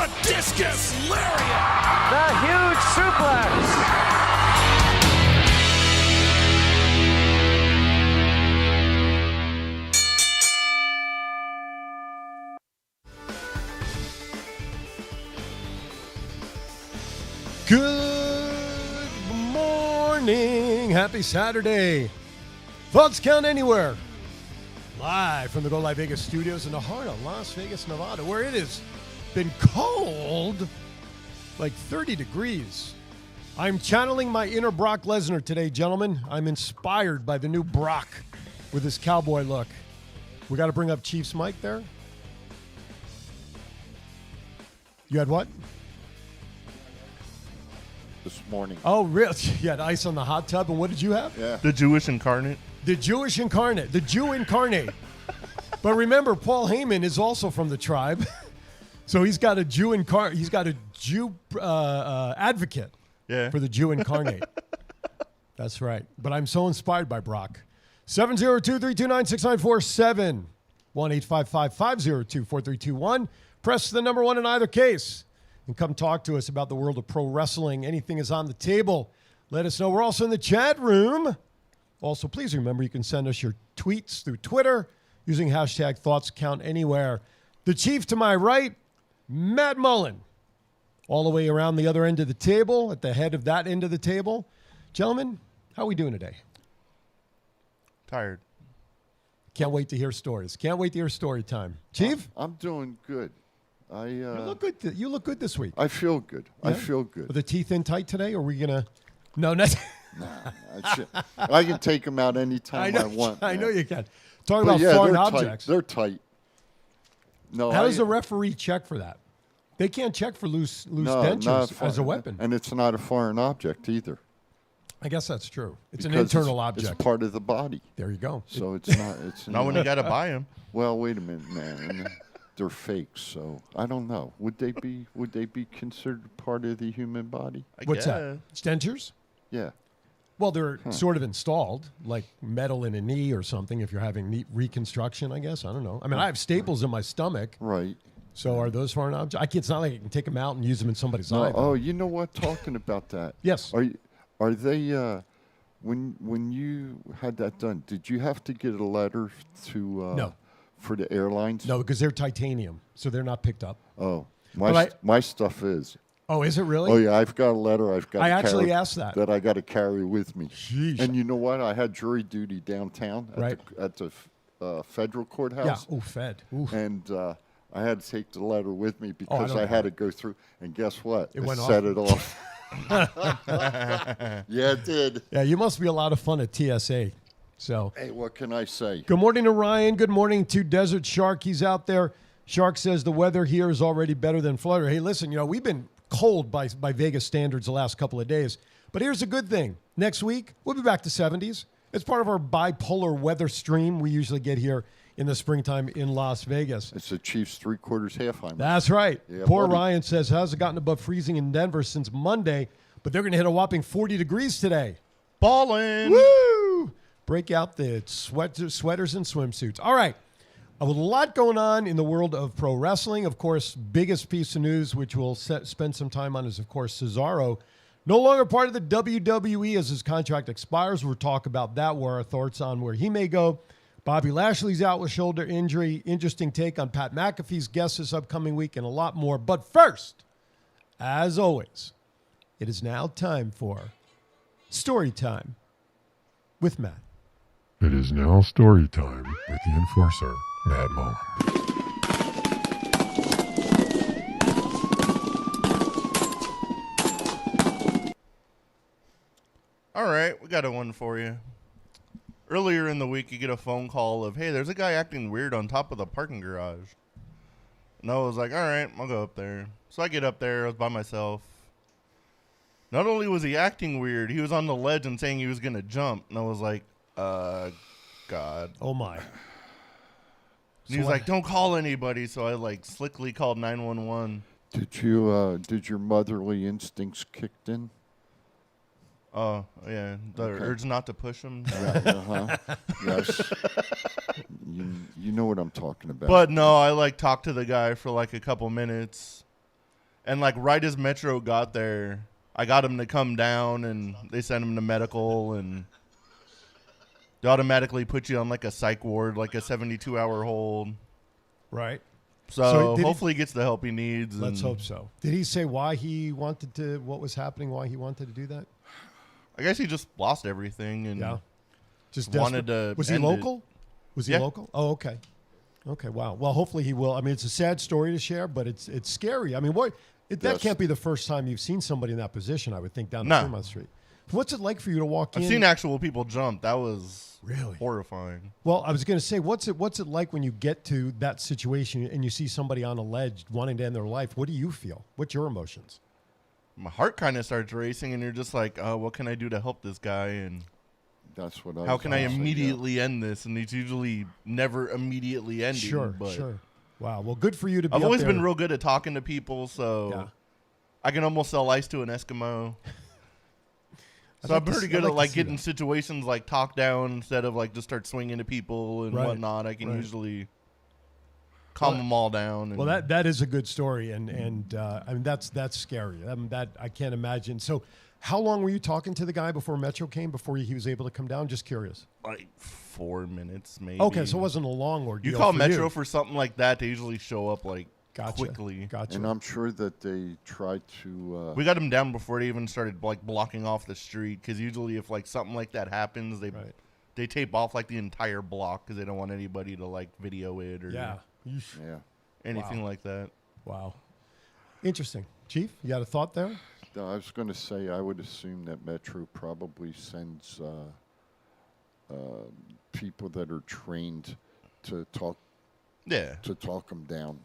a discus lariat. The huge suplex. Good morning. Happy Saturday. Thoughts count anywhere. Live from the Go Live Vegas studios in the heart of Las Vegas, Nevada, where it has been cold, like 30 degrees. I'm channeling my inner Brock Lesnar today, gentlemen. I'm inspired by the new Brock with his cowboy look. We got to bring up Chiefs Mike there. You had what? This morning. Oh, really? You had ice on the hot tub, and what did you have? Yeah. The Jewish incarnate. The Jewish incarnate, the Jew incarnate. But remember, Paul Heyman is also from the tribe, so he's got a Jew incarnate. He's got a Jew advocate for the Jew incarnate. That's right. But I'm so inspired by Brock. 702-329-6947, 1-855-502-4321. Press the number 1 in either case. And come talk to us about the world of pro wrestling. Anything is on the table. Let us know. We're also in the chat room. Also, please remember you can send us your tweets through Twitter using hashtag ThoughtsCountAnywhere. The Chief to my right, Matt Mullen, all the way around the other end of the table, at the head of that end of the table. Gentlemen, how are we doing today? Tired. Can't wait to hear stories. Can't wait to hear story time. Chief? I'm doing good. You look good. You look good this week. I feel good. Yeah? I feel good. Are the teeth in tight today, or are we going to... No, not... I can take them out anytime I want. I know man. you can. Talk about foreign they're objects. Tight. They're tight. No, How does the referee check for that? They can't check for loose dentures as a weapon. And it's not a foreign object either. I guess that's true. It's an Because internal object. It's part of the body. There you go. So it's not. It's Not when you got to buy them. Well, wait a minute, man. They're fakes, so I don't know. Would they be considered part of the human body? What's that? Dentures? Yeah. Well, they're sort of installed, like metal in a knee or something. If you're having knee reconstruction, I guess. I don't know. I mean, I have staples in my stomach. Right. So are those foreign objects? It's not like I can take them out and use them in somebody's eye. Oh, you know what? Talking about that. Yes. Are they? When you had that done, did you have to get a letter to? No. For the airlines? No, because they're titanium, so they're not picked up. Oh, my stuff is. Oh, is it really? Oh yeah, I've got a letter. I actually asked that I got to carry with me. Jeez. And you know what? I had jury duty downtown at the federal courthouse. Yeah. Oh, Fed. Ooh. And I had to take the letter with me because I had to go through. And guess what? It went set off. it off. Yeah, it did. Yeah, you must be a lot of fun at TSA. So, hey, what can I say? Good morning to Ryan. Good morning to Desert Shark. He's out there. Shark says the weather here is already better than Florida. Hey, listen, we've been cold by Vegas standards the last couple of days. But here's a good thing. Next week, we'll be back to 70s. It's part of our bipolar weather stream we usually get here in the springtime in Las Vegas. It's the Chiefs 3/4 half. That's right. Yeah, Poor buddy. Ryan says, hasn't gotten above freezing in Denver since Monday, but they're going to hit a whopping 40 degrees today. Ballin'. Woo! Break out the sweaters and swimsuits. All right. A lot going on in the world of pro wrestling. Of course, biggest piece of news, which we'll spend some time on, is, of course, Cesaro. No longer part of the WWE as his contract expires. We'll talk about that, where our thoughts on where he may go. Bobby Lashley's out with shoulder injury. Interesting take on Pat McAfee's guest this upcoming week and a lot more. But first, as always, it is now time for Story Time with Matt. It is now story time with the enforcer, Matt Mullen. All right, we got a one for you. Earlier in the week, you get a phone call of, hey, there's a guy acting weird on top of the parking garage. And I was like, all right, I'll go up there. So I get up there. I was by myself. Not only was he acting weird, he was on the ledge and saying he was going to jump. And I was like, God. Oh, my. And he was like, don't call anybody. So I slickly called 911. Did your motherly instincts kicked in? Oh, yeah. The urge not to push him. Yeah, yes. You know what I'm talking about. But no, I talked to the guy for a couple minutes. And like right as Metro got there, I got him to come down, and they sent him to medical, and they automatically put you on like a psych ward, like a 72-hour hold. Right. So did hopefully he gets the help he needs. Let's hope so. Did he say why he wanted to? What was happening? Why he wanted to do that? I guess he just lost everything and Just wanted desperate. to. Was he end it. local? Was he Yeah. local? Oh, okay. Okay. Wow. Well, hopefully he will. I mean, it's a sad story to share, but it's scary. I mean, that Yes. can't be the first time you've seen somebody in that position. I would think down No. Fremont Street. What's it like for you to walk in? I've seen actual people jump. That was Really? horrifying. Well, I was going to say, what's it like when you get to that situation and you see somebody on a ledge wanting to end their life? What do you feel? What's your emotions? My heart kind of starts racing, and you're just like, oh, what can I do to help this guy? And That's what how can I honestly, immediately end this? And it's usually never immediately ending. Sure, but sure. Wow. Well, good for you to be I've up always there. been real good at talking to people, so Yeah. I can almost sell ice to an Eskimo. So like I'm to pretty see- good I'd like at to like see getting that. situations like talk down instead of like just start swinging to people and Right, whatnot. I can right. usually calm them all down. And Well, that is a good story, and I mean that's scary. That I can't imagine. So, how long were you talking to the guy before Metro came? Before he was able to come down? Just curious. like 4 minutes maybe. Okay, so it wasn't a long ordeal. You call for Metro you. for something like that, they usually show up like Gotcha. quickly. Gotcha. And I'm sure that they tried to. We got him down before they even started like blocking off the street, because usually if like something like that happens, Right. they tape off like the entire block because they don't want anybody to like video it or Yeah. Yeesh. Yeah. anything Wow. like that. Wow. Interesting. Chief, you got a thought there? No, I was going to say I would assume that Metro probably sends people that are trained to talk Yeah. them down.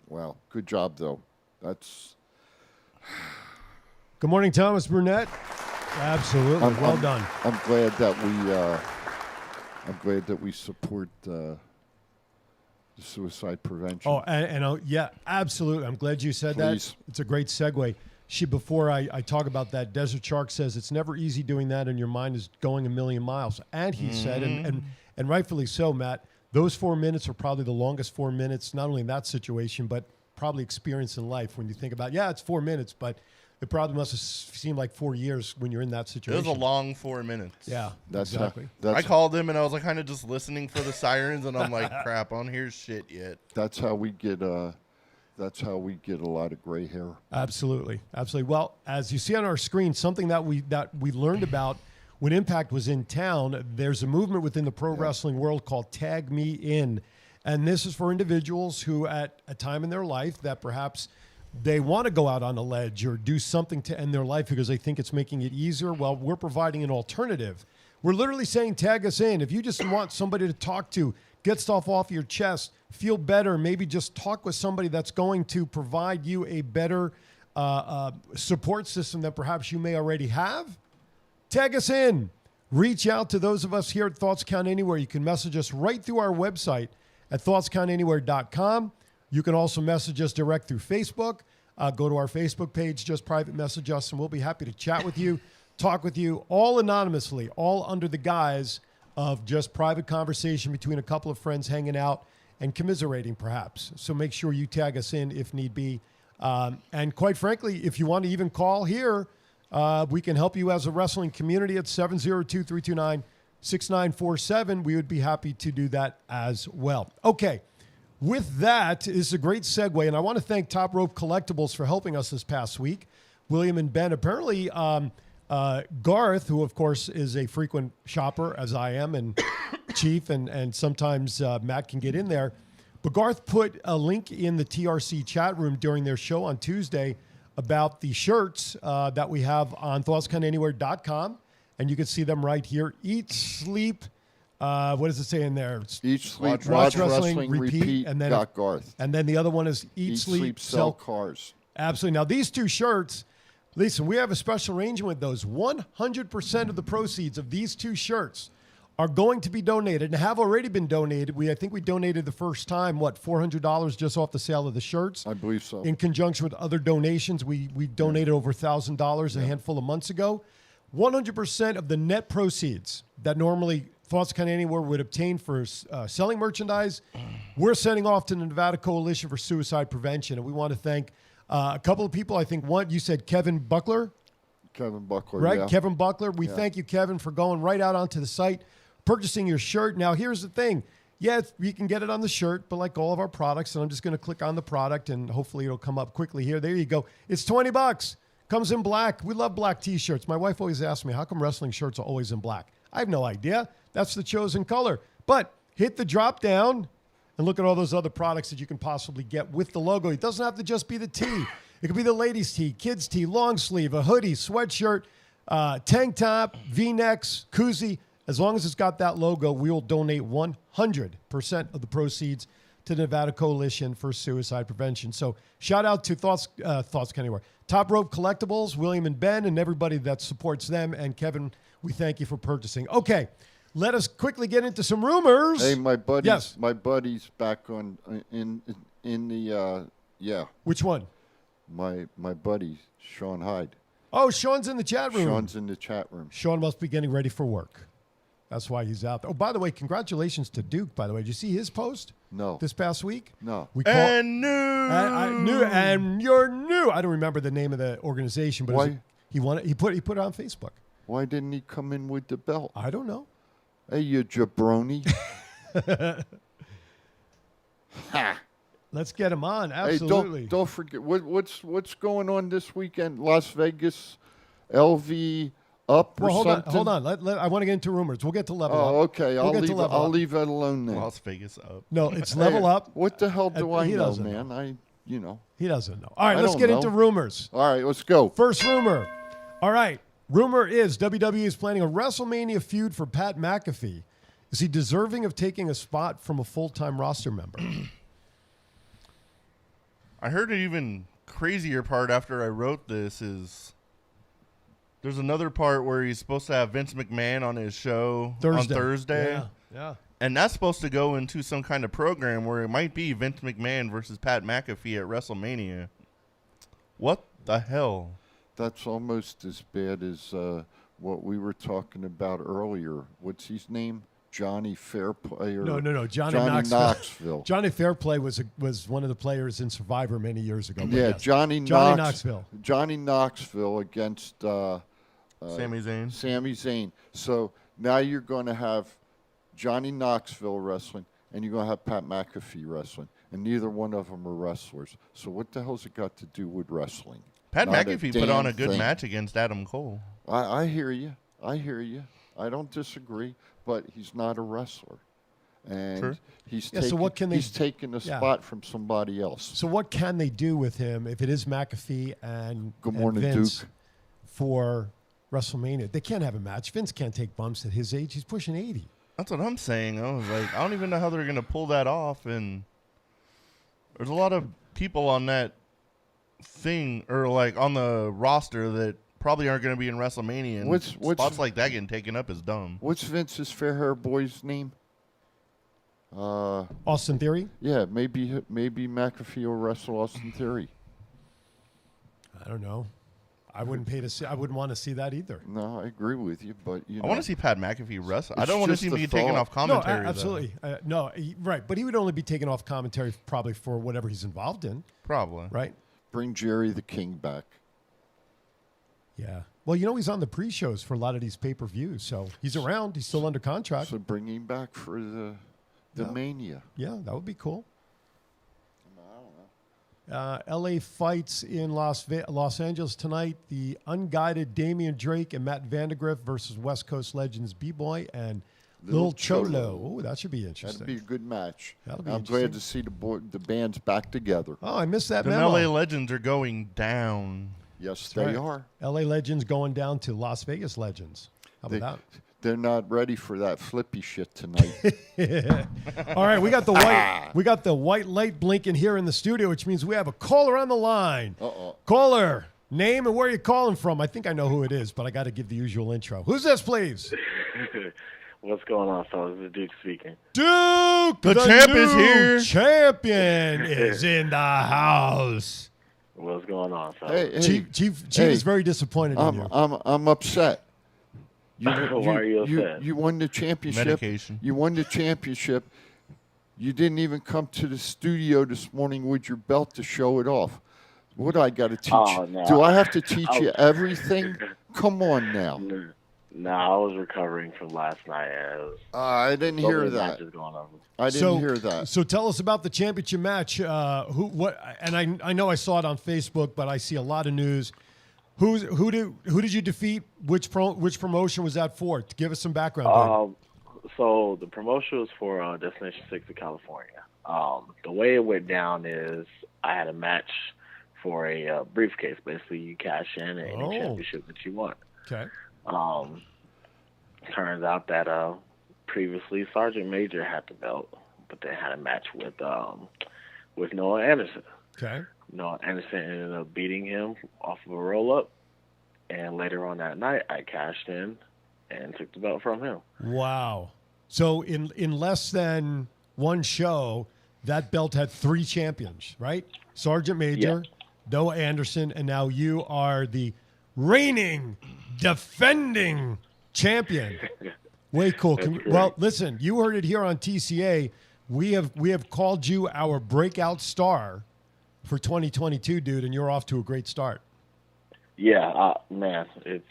Wow, good job though. That's Good morning, Thomas Burnett. Absolutely. Well done. I'm glad that we support the suicide prevention. Oh, and yeah, absolutely. I'm glad you said Please. that. It's a great segue. Before I talk about that, Desert Shark says it's never easy doing that, and your mind is going a million miles. And he said, and rightfully so, Matt, those 4 minutes are probably the longest 4 minutes, not only in that situation, but probably experience in life. When you think about, it's 4 minutes, but it probably must have seemed like 4 years when you're in that It situation. was a long 4 minutes. Yeah, that's exactly. I called him and I was like kind of just listening for the sirens, and I'm like, crap, I don't hear shit yet. That's how we get a lot of gray hair. Absolutely, absolutely. Well, as you see on our screen, something that we learned about when Impact was in town, there's a movement within the pro wrestling world called Tag Me In, and this is for individuals who, at a time in their life, that perhaps they want to go out on a ledge or do something to end their life because they think it's making it easier. Well, we're providing an alternative. We're literally saying, tag us in. If you just want somebody to talk to, get stuff off your chest, feel better, maybe just talk with somebody that's going to provide you a better support system that perhaps you may already have, tag us in. Reach out to those of us here at Thoughts Count Anywhere. You can message us right through our website at thoughtskountanywhere.com. You can also message us direct through Facebook. Go to our Facebook page, just private message us, and we'll be happy to chat with you, talk with you, all anonymously, all under the guise of just private conversation between a couple of friends hanging out and commiserating perhaps. So make sure you tag us in if need be. And quite frankly, if you want to even call here, we can help you as a wrestling community at 702-329-6947. We would be happy to do that as well. Okay. With that, this is a great segue, and I want to thank Top Rope Collectibles for helping us this past week. William and Ben, apparently Garth, who of course is a frequent shopper, as I am, and Chief, and sometimes Matt can get in there. But Garth put a link in the TRC chat room during their show on Tuesday about the shirts that we have on thoughtscountanywhere.com, and you can see them right here. Eat, sleep. What does it say in there? Eat, sleep, watch watch wrestling, repeat, and then got Garth. And then the other one is eat, sleep, sell cars. Absolutely. Now, these two shirts, listen, we have a special arrangement with those. 100% of the proceeds of these two shirts are going to be donated and have already been donated. I think we donated the first time, $400 just off the sale of the shirts. I believe so. In conjunction with other donations, we donated over $1,000 a handful of months ago. 100% of the net proceeds that normally Thoughts Count Anywhere would obtain for selling merchandise, we're sending off to the Nevada Coalition for Suicide Prevention. And we want to thank A couple of people, I think you said Kevin Buckler, Kevin Buckler, right? yeah. Kevin Buckler. We thank you, Kevin, for going right out onto the site, purchasing your shirt. Now, here's the thing. Yeah, you can get it on the shirt, but like all of our products, and I'm just going to click on the product, and hopefully it'll come up quickly here. There you go. It's $20. Comes in black. We love black T-shirts. My wife always asks me, how come wrestling shirts are always in black? I have no idea. That's the chosen color. But hit the drop down and look at all those other products that you can possibly get with the logo. It doesn't have to just be the tee. It could be the ladies' tee, kids' tee, long sleeve, a hoodie, sweatshirt, tank top, V-necks, koozie. As long as it's got that logo, we will donate 100% of the proceeds to the Nevada Coalition for Suicide Prevention. So shout out to Thoughts Anywhere. Top Rope Collectibles, William and Ben, and everybody that supports them. And Kevin, we thank you for purchasing. Okay, let us quickly get into some rumors. Hey, my buddy's Yes. my buddy's back on in the yeah. Which one? My buddy Sean Hyde. Oh, Sean's in the chat room. Sean's in the chat room. Sean must be getting ready for work. That's why he's out there. Oh, by the way, congratulations to Duke, by the way. Did you see his post No. this past week? No. We And new. and you're new. I don't remember the name of the organization, but Why? he won it. He put it on Facebook. Why didn't he come in with the belt? I don't know. Hey, you jabroni. Ha. Let's get him on. Hey, Absolutely. don't forget what's going on this weekend? Las Vegas, LV up or well, something? hold on. I want to get into rumors. We'll get to level up. Oh, okay. We'll get to Level I'll Up. leave it alone then. Las Vegas up. No, it's level up. What the hell do I He know, doesn't man? He doesn't know. All right, I let's don't get know. into rumors. All right, let's go. First rumor. All right. Rumor is WWE is planning a WrestleMania feud for Pat McAfee. Is he deserving of taking a spot from a full-time roster member? I heard an even crazier part after I wrote this is there's another part where he's supposed to have Vince McMahon on his show on Thursday. Yeah. And that's supposed to go into some kind of program where it might be Vince McMahon versus Pat McAfee at WrestleMania. What the hell? That's almost as bad as what we were talking about earlier. What's his name? Johnny Fairplay? Or No. Johnny Knoxville. Johnny Fairplay was one of the players in Survivor many years ago. but Yeah, yes. Johnny Knoxville. Johnny Knoxville against Sami Zayn. Sami Zayn. So now you're going to have Johnny Knoxville wrestling, and you're going to have Pat McAfee wrestling, and neither one of them are wrestlers. So what the hell's it got to do with wrestling? Pat Not a McAfee put on a damn good thing. match against Adam Cole. I hear you. I don't disagree, but he's not a wrestler. And Sure. he's Yeah, taking, so what can they- he's taking a Yeah. spot from somebody else. So what can they do with him if it is McAfee and, Good and morning, Vince Duke. for WrestleMania? They can't have a match. Vince can't take bumps at his age. He's pushing 80. That's what I'm saying. I was like, I don't even know how they're going to pull that off. And there's a lot of people on that thing or like on the roster that probably aren't going to be in WrestleMania. And What's- spots like that getting taken up is dumb. What's Vince's fair hair boy's name? Austin Theory? Yeah, maybe McAfee will wrestle Austin Theory. I don't know. I wouldn't pay to see. I wouldn't want to see that either. No, I agree with you, but you know, I want to see Pat McAfee wrestle. I It's don't want to just see him the get taken thought. off commentary. No, though. absolutely. Right. But he would only be taken off commentary probably for whatever he's involved in, Probably. right? bring Jerry the King back. Yeah. Well, he's on the pre-shows for a lot of these pay-per-views, so he's around. He's still under contract. So bring him back for the Mania. Yeah, that would be cool. LA fights in Los Angeles tonight. The unguided Damian Drake and Matt Vandegrift versus West Coast legends B-Boy and Lil Cholo. Oh, that should be interesting. That'd be a good match. That'll be I'm glad to see the bands back together. Oh, I missed that The memo. LA Legends are going down. Yes, That's they right. are. LA Legends going down to Las Vegas Legends. How about They're not ready for that flippy shit tonight. that? All right, we got the white light blinking here in the studio, which means we have a caller on the line. Uh-oh. Caller, name and where you calling from. I think I know who it is, but I got to give the usual intro. Who's this, please? What's going on, fellas? This is Duke speaking. Duke, The champ is new here. Champion is in the house. What's going on, fellas? Hey, Chief hey, is very disappointed in you. I'm upset. Why are you upset? You won the championship. Medication. You won the championship. You didn't even come to the studio this morning with your belt to show it off. What do I got to teach? Oh, no. Do I have to teach you everything? Come on now. No, I was recovering from last night. I didn't hear that. Going on. I didn't hear that. So tell us about the championship match. And I know I saw it on Facebook, but I see a lot of news. Who did you defeat? Which promotion was that for? Give us some background. So the promotion was for Destination 6 of California. The way it went down is I had a match for a briefcase. Basically, you cash in at any championship that you want. Okay. Turns out that previously Sergeant Major had the belt, but they had a match with Noah Anderson. Okay. Noah Anderson ended up beating him off of a roll-up, and later on that night, I cashed in and took the belt from him. Wow. So in less than one show, that belt had 3 champions, right? Sergeant Major, Noah Anderson, and now you are the reigning, defending champion. Way cool. Well, listen, you heard it here on TCA. We have called you our breakout star for 2022, dude, and you're off to a great start. Yeah, man, it's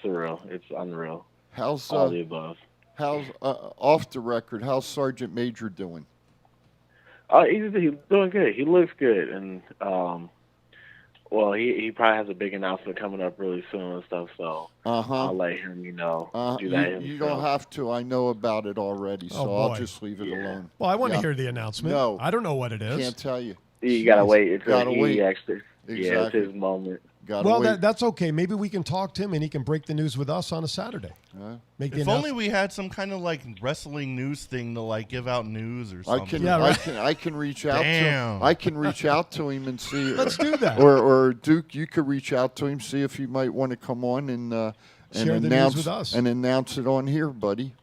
surreal. It's unreal. How's all the above? How's off the record? How's Sergeant Major doing? He's doing good. He looks good, and well, he probably has a big announcement coming up really soon and stuff. So I'll let him, do that. You don't have to. I know about it already, so I'll just leave it alone. Well, I want to hear the announcement. No, I don't know what it is. Can't tell you. You gotta wait. Actually, Exactly. yeah, it's his moment. That's okay. Maybe we can talk to him and he can break the news with us on a Saturday. If only we had some kind of like wrestling news thing to like give out news or something. I can reach out to him. I can reach out to him and see. Let's do that. Or Duke, you could reach out to him, see if he might want to come on and share the news with us and announce it on here, buddy.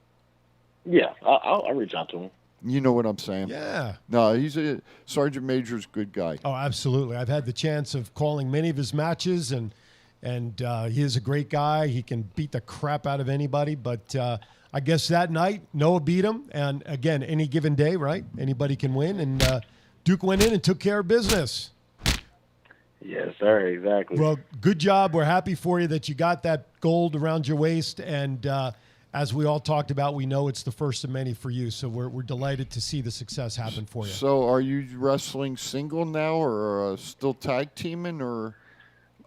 Yeah, I'll reach out to him. You know what I'm saying? Yeah. No, he's Sergeant Major's a good guy. Oh, absolutely. I've had the chance of calling many of his matches, and he is a great guy. He can beat the crap out of anybody. But I guess that night, Noah beat him. And, again, any given day, right? Anybody can win. And Duke went in and took care of business. Yes, sir. Exactly. Well, good job. We're happy for you that you got that gold around your waist. And as we all talked about, we know it's the first of many for you. So we're delighted to see the success happen for you. So are you wrestling single now or still tag teaming or?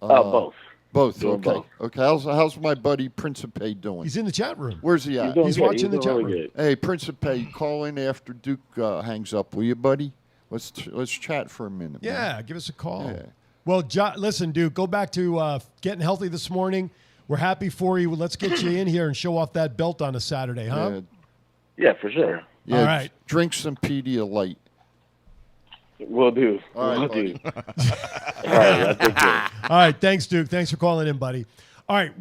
Both. Both. Doing Okay. both. Okay. How's my buddy Principe doing? He's in the chat room. Where's he at? He's watching the chat room. Good. Hey, Principe, call in after Duke hangs up, will you, buddy? Let's chat for a minute. Yeah, man. give us a call. Yeah. Well, listen, Duke, go back to getting healthy this morning. We're happy for you. Let's get you in here and show off that belt on a Saturday, huh? Yeah, for sure. Yeah, all right. Drink some Pedialyte. Will do. All right, Will buddy. do. All right, I think All right, thanks, Duke. Thanks for calling in, buddy. All right,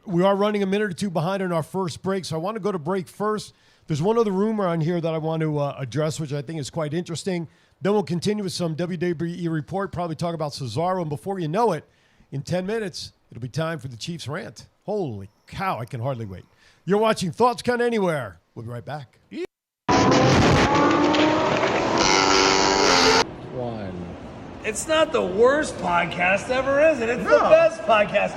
we are running a minute or two behind on our first break, so I want to go to break first. There's one other rumor on here that I want to address, which I think is quite interesting. Then we'll continue with some WWE report, probably talk about Cesaro, and before you know it, in 10 minutes, it'll be time for the Chiefs rant. Holy cow, I can hardly wait. You're watching Thoughts Count Anywhere. We'll be right back. It's not the worst podcast ever, is it? It's the best podcast.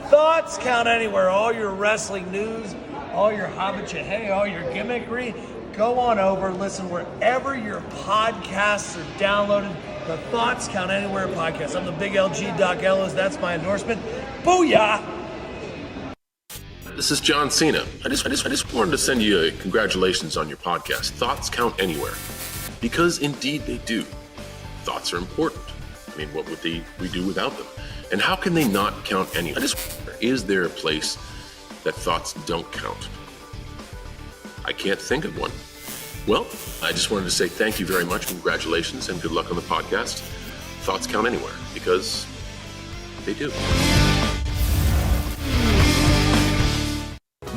Thoughts Count Anywhere. All your wrestling news, all your hobbit-ya-hey, all your gimmickry. Go on over, listen wherever your podcasts are downloaded. The Thoughts Count Anywhere podcast. I'm the big LG Doc Ellis. That's my endorsement. Booyah! This is John Cena. I just wanted to send you a congratulations on your podcast, Thoughts Count Anywhere. Because indeed they do. Thoughts are important. I mean, what would we do without them? And how can they not count anywhere? Is there a place that thoughts don't count? I can't think of one. Well, I just wanted to say thank you very much, congratulations, and good luck on the podcast. Thoughts count anywhere, because they do.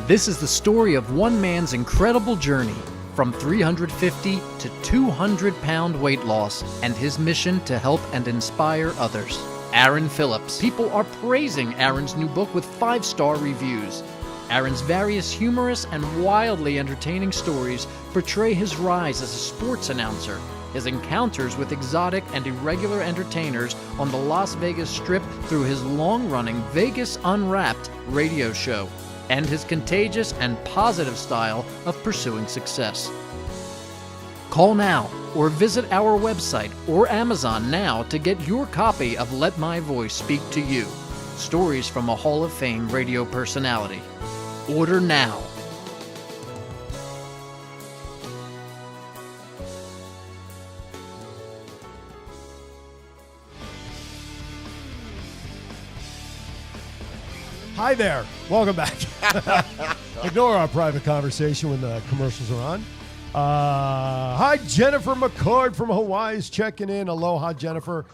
This is the story of one man's incredible journey from 350 to 200-pound weight loss and his mission to help and inspire others. Aaron Phillips. People are praising Aaron's new book with 5-star reviews. Aaron's various humorous and wildly entertaining stories portray his rise as a sports announcer, his encounters with exotic and irregular entertainers on the Las Vegas Strip through his long-running Vegas Unwrapped radio show, and his contagious and positive style of pursuing success. Call now or visit our website or Amazon now to get your copy of Let My Voice Speak to You, Stories from a Hall of Fame Radio Personality. Order now. Hi there. Welcome back. Ignore our private conversation when the commercials are on. Hi, Jennifer McCord from Hawaii is checking in. Aloha, Jennifer.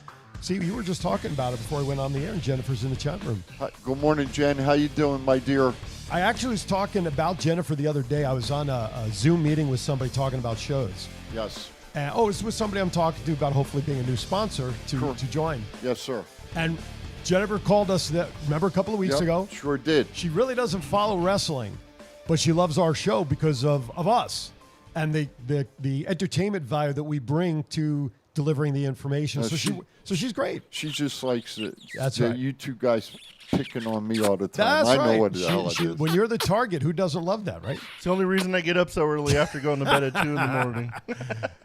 See, you were just talking about it before we went on the air, and Jennifer's in the chat room. Hi, good morning, Jen. How you doing, my dear? I actually was talking about Jennifer the other day. I was on a Zoom meeting with somebody talking about shows. Yes. And, it's with somebody I'm talking to about hopefully being a new sponsor to join. Yes, sir. And Jennifer called us, remember a couple of weeks ago? Sure did. She really doesn't follow wrestling, but she loves our show because of us and the entertainment value that we bring to delivering the information. So she's great. She just likes it. That's right. You two guys picking on me all the time. That's I right. know what the hell it is. When you're the target, who doesn't love that, right? It's the only reason I get up so early after going to bed at 2 in the morning.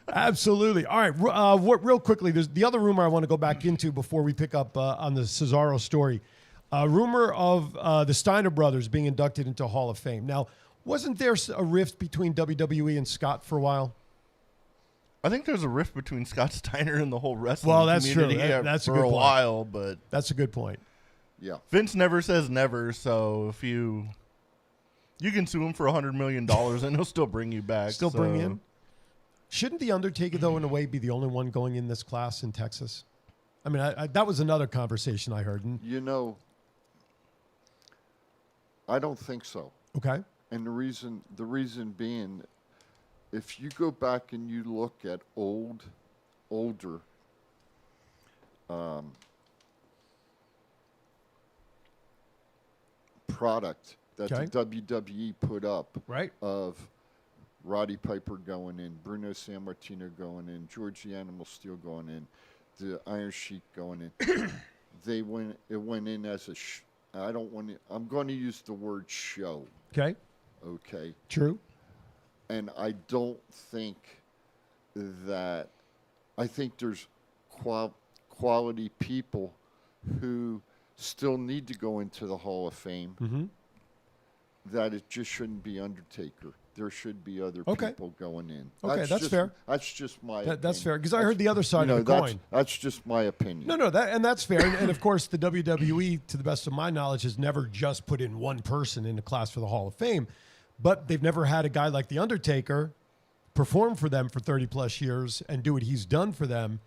Absolutely. All right. Real quickly, there's the other rumor I want to go back into before we pick up on the Cesaro story. Rumor of the Steiner brothers being inducted into Hall of Fame. Now, wasn't there a rift between WWE and Scott for a while? I think there's a rift between Scott Steiner and the whole wrestling that's community true. That's a for good a point. while, but That's a good point. Yeah. Vince never says never, so if you can sue him for $100 million and he'll still bring you back. Bring in. Shouldn't The Undertaker, though, in a way, be the only one going in this class in Texas? I mean, that was another conversation I heard. You know, I don't think so. Okay. And the reason being, if you go back and you look at older product that Okay. the WWE put up, Right. of Roddy Piper going in, Bruno Sammartino going in, George the Animal Steel going in, the Iron Sheik going in. It went in as a I'm going to use the word show. Okay. Okay. True. And I don't think that, I think there's quality people who still need to go into the Hall of Fame, Mm-hmm. that it just shouldn't be Undertaker. There should be other Okay. people going in. Okay, that's just, fair. That's just my opinion. That's fair, because I heard the other side You of the know, coin. That's just my opinion. No, that's fair. And of course, the WWE, to the best of my knowledge, has never just put in one person in the class for the Hall of Fame. But they've never had a guy like The Undertaker perform for them for 30-plus years and do what he's done for them.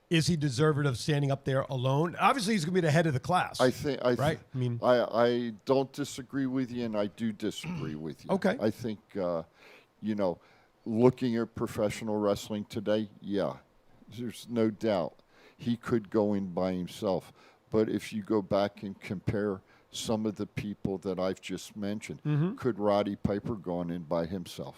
Is he deserving of standing up there alone? Obviously, he's going to be the head of the class. Right. I mean, I don't disagree with you, and I do disagree with you. Okay. I think, looking at professional wrestling today, yeah, there's no doubt he could go in by himself. But if you go back and compare some of the people that I've just mentioned, Mm-hmm. could Roddy Piper gone in by himself?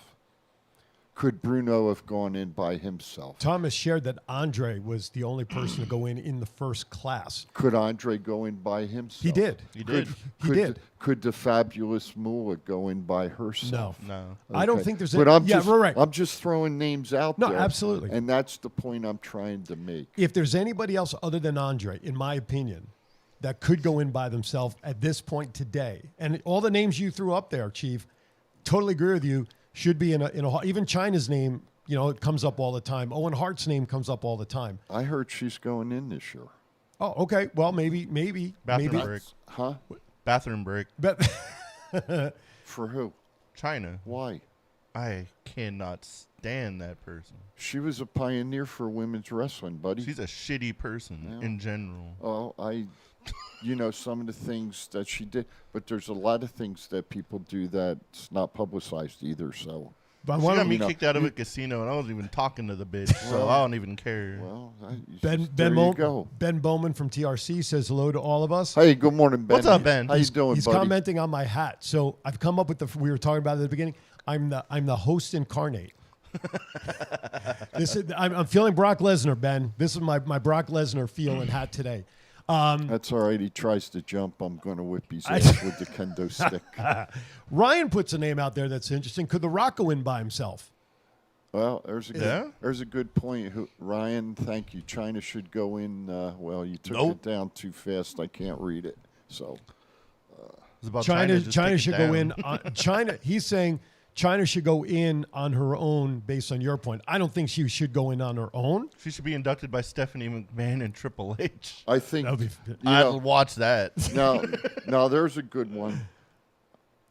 Could Bruno have gone in by himself? Thomas shared that Andre was the only person to go in the first class. Could Andre go in by himself? He did. He did. He did. Could the fabulous Moolah go in by herself? No. I don't Okay. think there's But any. I'm Yeah, just, right. I'm just throwing names out No, there. absolutely. And that's the point I'm trying to make. If there's anybody else other than Andre, in my opinion, that could go in by themselves at this point today, and all the names you threw up there, Chief, totally agree with you, should be in a even Chyna's name, it comes up all the time. Owen Hart's name comes up all the time. I heard she's going in this year. Oh, okay. Well, maybe. Bathroom break. Huh? Bathroom break. But For who? China. Why? I cannot stand that person. She was a pioneer for women's wrestling, buddy. She's a shitty person in general. Oh, some of the things that she did, but there's a lot of things that people do that's not publicized either. So, But She one got of me them, kicked out of a casino, and I wasn't even talking to the bitch, so I don't even care. well, Ben there you go. Ben Bowman from TRC says hello to all of us. Hey, good morning, Ben. What's up, Ben? How you doing, He's buddy? commenting on my hat. So I've come up with we were talking about it at the beginning. I'm the host incarnate. I'm feeling Brock Lesnar, Ben. This is my Brock Lesnar feel and hat today. That's all right. He tries to jump. I'm going to whip his ass with the kendo stick. Ryan puts a name out there that's interesting. Could The Rock go in by himself? Well, there's a good point. Ryan, thank you. China should go in. Well, you took it down too fast. I can't read it. So China should go in. China. He's saying China should go in on her own based on your point. I don't think she should go in on her own. She should be inducted by Stephanie McMahon and Triple H. I think I'll watch that. Now there's a good one.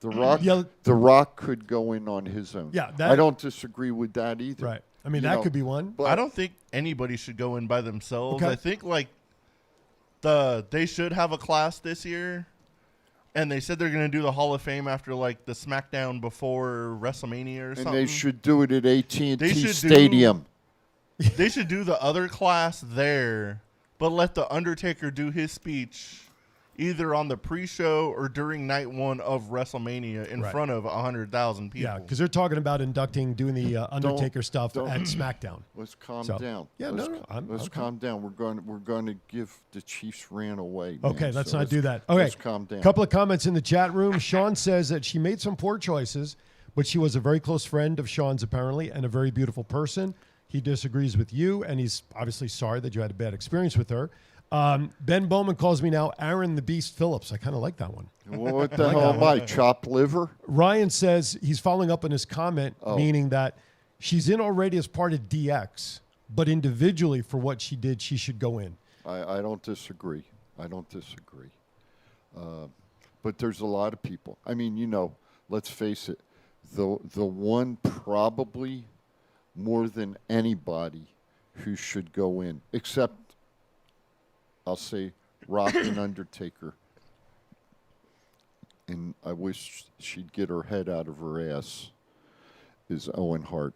The Rock could go in on his own. Yeah, I don't disagree with that either. Right. I mean, that could be one. But I don't think anybody should go in by themselves. Okay. I think they should have a class this year. And they said they're going to do the Hall of Fame after the SmackDown before WrestleMania or something. And they should do it at AT&T should Stadium. They should do the other class there, but let The Undertaker do his speech either on the pre-show or during night one of WrestleMania in front of 100,000 people. Yeah, because they're talking about doing the Undertaker stuff at SmackDown. Let's calm down. Yeah, let's calm down. We're going to give the Chiefs ran away. Okay, man. let's So not do that. Okay, let's calm down. Couple of comments in the chat room. Sean says that she made some poor choices, but she was a very close friend of Sean's apparently, and a very beautiful person. He disagrees with you, and he's obviously sorry that you had a bad experience with her. Ben Bowman calls me now Aaron the Beast Phillips. I kind of like that one. What the hell am I, chopped liver? Ryan says he's following up on his comment, meaning that she's in already as part of DX, but individually for what she did, she should go in. I don't disagree. But there's a lot of people. I mean, let's face it. The one probably more than anybody who should go in, except I'll say Rock and Undertaker. And I wish she'd get her head out of her ass, is Owen Hart.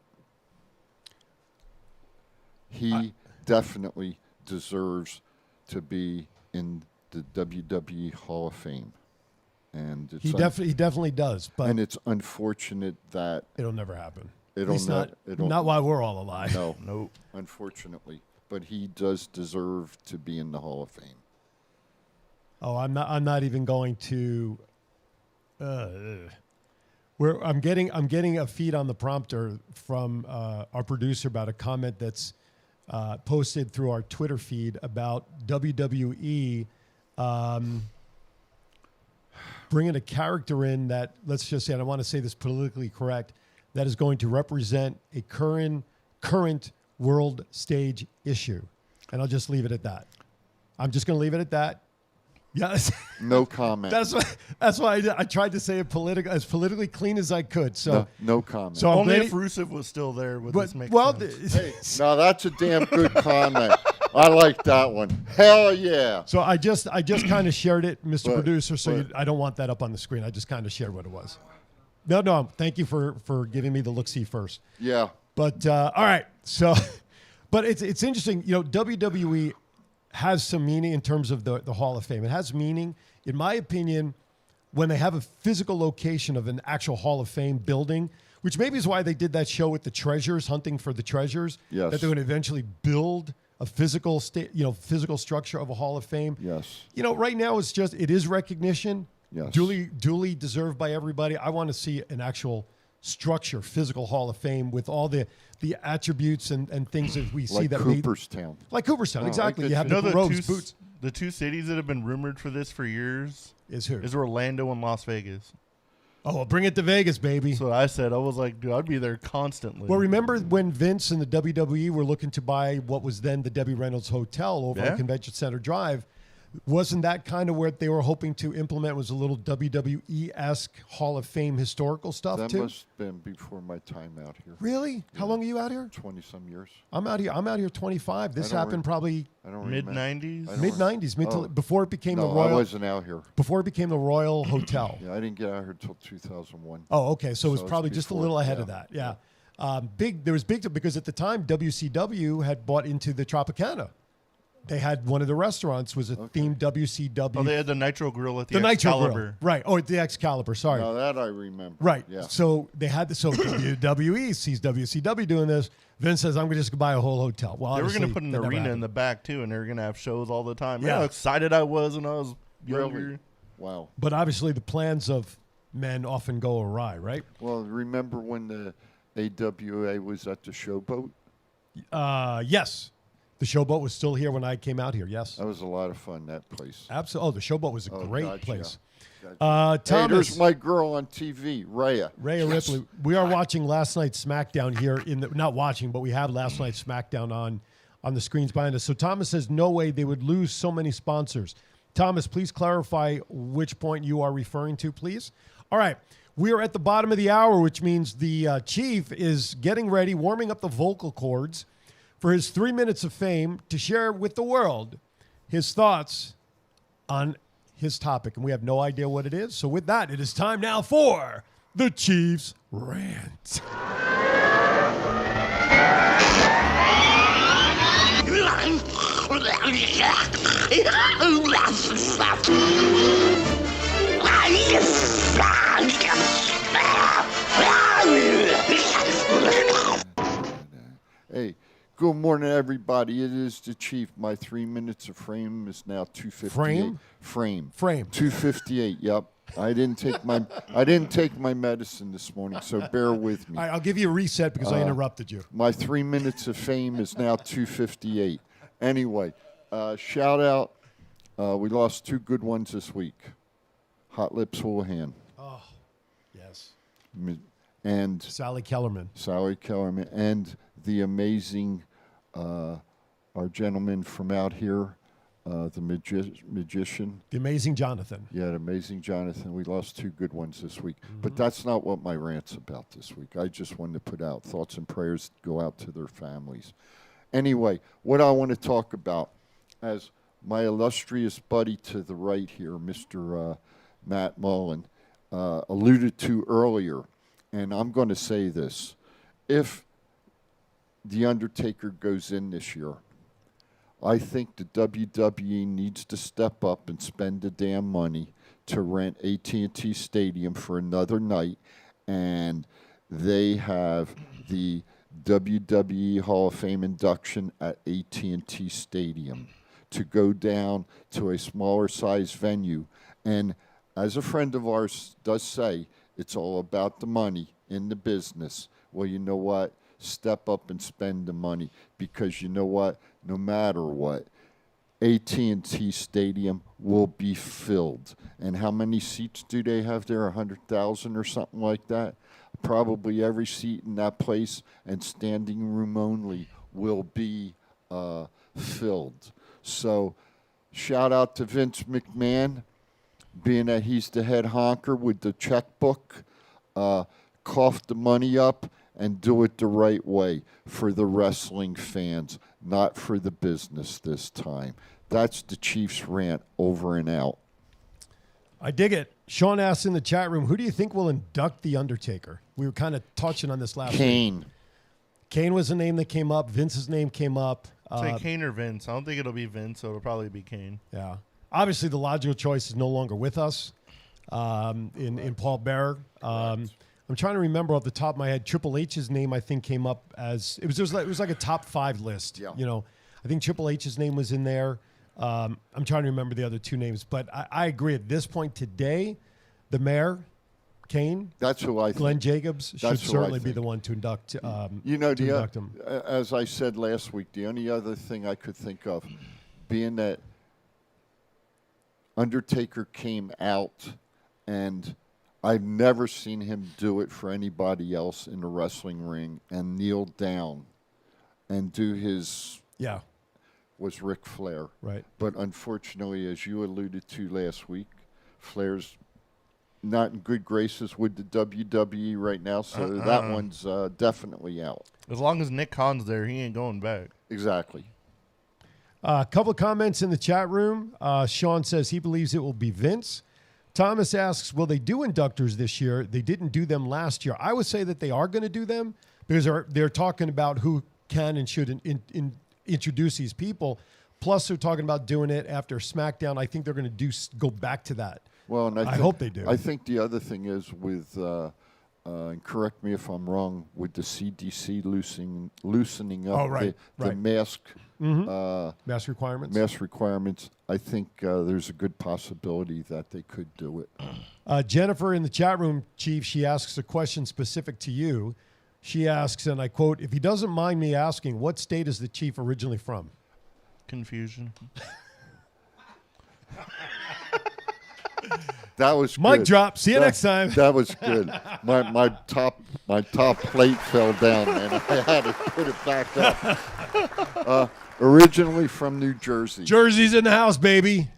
He definitely deserves to be in the WWE Hall of Fame. And He definitely does. But and it's unfortunate that it'll never happen. Not while we're all alive. No, unfortunately. But he does deserve to be in the Hall of Fame. Oh, I'm not even going to. I'm getting a feed on the prompter from our producer about a comment that's posted through our Twitter feed about WWE bringing a character in that, let's just say, and I want to say this politically correct, that is going to represent a current world stage issue. And I'll just leave it at that. I'm just going to leave it at that. Yes. No comment. That's why I tried to say it as politically clean as I could. So no comment. So only if Rusev was still there would this make sense. Hey, now that's a damn good comment. I like that one. Hell yeah. So I just kind of shared it, Mr. Producer. So I don't want that up on the screen. I just kind of shared what it was. No. Thank you for giving me the look-see first. Yeah. But all right. So, but it's interesting. WWE has some meaning in terms of the Hall of Fame. It has meaning, in my opinion, when they have a physical location of an actual Hall of Fame building, which maybe is why they did that show with the treasures, hunting for the treasures. Yes. That they would eventually build a physical physical structure of a Hall of Fame. Yes. Right now it is recognition. Yes. Duly deserved by everybody. I want to see an actual structure, physical Hall of Fame with all the attributes and things that we see like that Cooperstown. Like Cooperstown, exactly. You have the robes, boots. The two cities that have been rumored for this for years is Orlando and Las Vegas. Oh, well, bring it to Vegas, baby. That's what I said. I was like, dude, I'd be there constantly. Well, remember when Vince and the WWE were looking to buy what was then the Debbie Reynolds Hotel over on Convention Center Drive? Wasn't that kind of what they were hoping to implement, was a little WWE-esque Hall of Fame historical stuff that too? That must have been before my time out here. Really? Yeah. How long are you out here? 20-some years. I'm out here 25. This happened probably mid-90s? Mid-90s, before it became the Royal. I wasn't out here. Before it became the Royal Hotel. Yeah, I didn't get out here until 2001. Oh, okay. So it was probably just a little ahead of that. Yeah. There was big, because at the time WCW had bought into the Tropicana. They had one of the restaurants was a themed WCW. Oh, they had the Nitro Grill at the Nitro Excalibur. Grill. Right. Oh, at the Excalibur. Sorry. Now that I remember. Right. Yeah. So they had the WWE sees WCW doing this. Vince says, "I'm just gonna buy a whole hotel." Well, They were going obviously, to put an that never arena in happened. the back too, and they were going to have shows all the time. Yeah. You know how excited I was when I was younger. Really? Wow. But obviously, the plans of men often go awry, right? Well, remember when the AWA was at the Showboat? Yes. The Showboat was still here when I came out here. Yes. That was a lot of fun, that place. Absolutely. Oh, the Showboat was a great gotcha. place. Hey, Thomas, there's my girl on TV, Rhea. Rhea Ripley. We are watching last night's SmackDown here. Not watching, but we have last night's SmackDown on the screens behind us. So Thomas says, no way they would lose so many sponsors. Thomas, please clarify which point you are referring to, please. All right. We are at the bottom of the hour, which means the Chief is getting ready, warming up the vocal cords for his 3 minutes of fame to share with the world his thoughts on his topic. And we have no idea what it is. So with that, it is time now for the Chief's Rant. Hey, good morning, everybody. It is the Chief. My 3 minutes of fame is now 258. Frame? Frame. 258. Yep. I didn't take my medicine this morning, so bear with me. All right, I'll give you a reset because I interrupted you. My 3 minutes of fame is now 258. Anyway, shout out. We lost two good ones this week. Hot Lips Houlihan Oh, yes. and Sally Kellerman. Sally Kellerman and the amazing our gentleman from out here, the magician. The amazing Jonathan. Yeah, the amazing Jonathan. We lost two good ones this week. But that's not what my rant's about this week. I just wanted to put out thoughts and prayers go out to their families. Anyway, what I want to talk about, as my illustrious buddy to the right here, Mr. Matt Mullen, alluded to earlier, and I'm going to say this. If The Undertaker goes in this year, I think the WWE needs to step up and spend the damn money to rent AT&T Stadium for another night, and they have the WWE Hall of Fame induction at AT&T Stadium to go down to a smaller size venue. And as a friend of ours does say, it's all about the money in the business. Well, you know what? Step up and spend the money, because you know what? No matter what, AT&T Stadium will be filled. And how many seats do they have there? 100,000 or something like that? Probably every seat in that place and standing room only will be filled. So shout out to Vince McMahon, being that he's the head honker with the checkbook. Cough the money up and do it the right way for the wrestling fans, not for the business this time. That's the Chiefs rant, over and out. I dig it. Sean asked in the chat room, who do you think will induct The Undertaker? We were kind of touching on this last week. Kane. Kane was a name that came up. Vince's name came up. Say Kane or Vince. I don't think it'll be Vince, so it'll probably be Kane. Yeah. Obviously, the logical choice is no longer with us in Paul Bearer. I'm trying to remember off the top of my head. Triple H's name, I think, came up as it was like a top 5 list. Yeah. You know, I think Triple H's name was in there. I'm trying to remember the other two names, but I agree. At this point today, the mayor, Kane, That's who I Glenn think. Jacobs should That's who I certainly be think. the one to induct. You know, to induct him. as I said last week, the only other thing I could think of, being that Undertaker came out, and I've never seen him do it for anybody else in the wrestling ring, and kneel down and do his, Yeah. was Ric Flair. Right. But unfortunately, as you alluded to last week, Flair's not in good graces with the WWE right now, so that one's definitely out. As long as Nick Khan's there, he ain't going back. Exactly. A couple of comments in the chat room. Sean says he believes it will be Vince. Thomas asks, will they do inductors this year? They didn't do them last year. I would say that they are going to do them because they're talking about who can and should introduce these people. Plus, they're talking about doing it after SmackDown. I think they're going to go back to that. Well, and I hope they do. I think the other thing is with, and correct me if I'm wrong, with the CDC loosening up the mask mask requirements. Mask requirements. I think there's a good possibility that they could do it. Jennifer in the chat room, Chief, she asks a question specific to you. She asks, and I quote, "If he doesn't mind me asking, what state is the Chief originally from?" Confusion. That was Mic good. drop. See you next time. That was good. My top plate fell down, and I had to put it back up. Originally from New Jersey. Jersey's in the house, baby.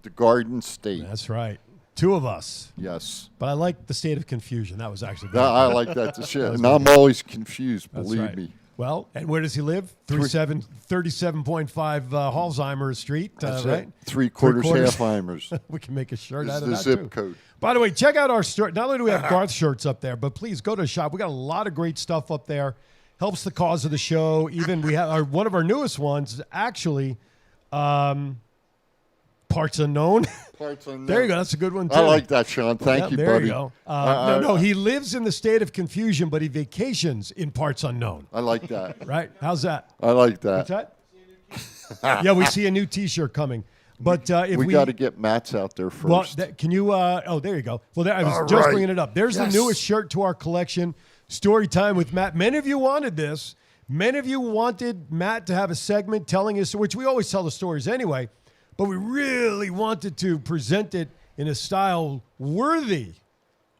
The Garden State. That's right. Two of us. Yes. But I like the state of confusion. That was actually I like that to shit. And I'm always confused, believe me. Well, and where does he live? 37.5 Alzheimer's Street, That's right? Three-quarters Halfheimers. We can make a shirt This out is of the that, zip too. code. By the way, check out our store. Not only do we have Garth shirts up there, but please go to the shop. We got a lot of great stuff up there. Helps the cause of the show. Even we have one of our newest ones is actually Parts Unknown. Parts Unknown. There you go. That's a good one, too. I like that, Sean. Thank you, there buddy. There you go. No, he lives in the state of confusion, but he vacations in Parts Unknown. I like that. Right? How's that? I like that. What's that? Yeah, we see a new T-shirt coming. But if we got to get Matt's out there first. Well, can you? There you go. Well, I was just bringing it up. There's the newest shirt to our collection. Story time with Matt. Many of you wanted this. Many of you wanted Matt to have a segment telling us, which we always tell the stories anyway, but we really wanted to present it in a style worthy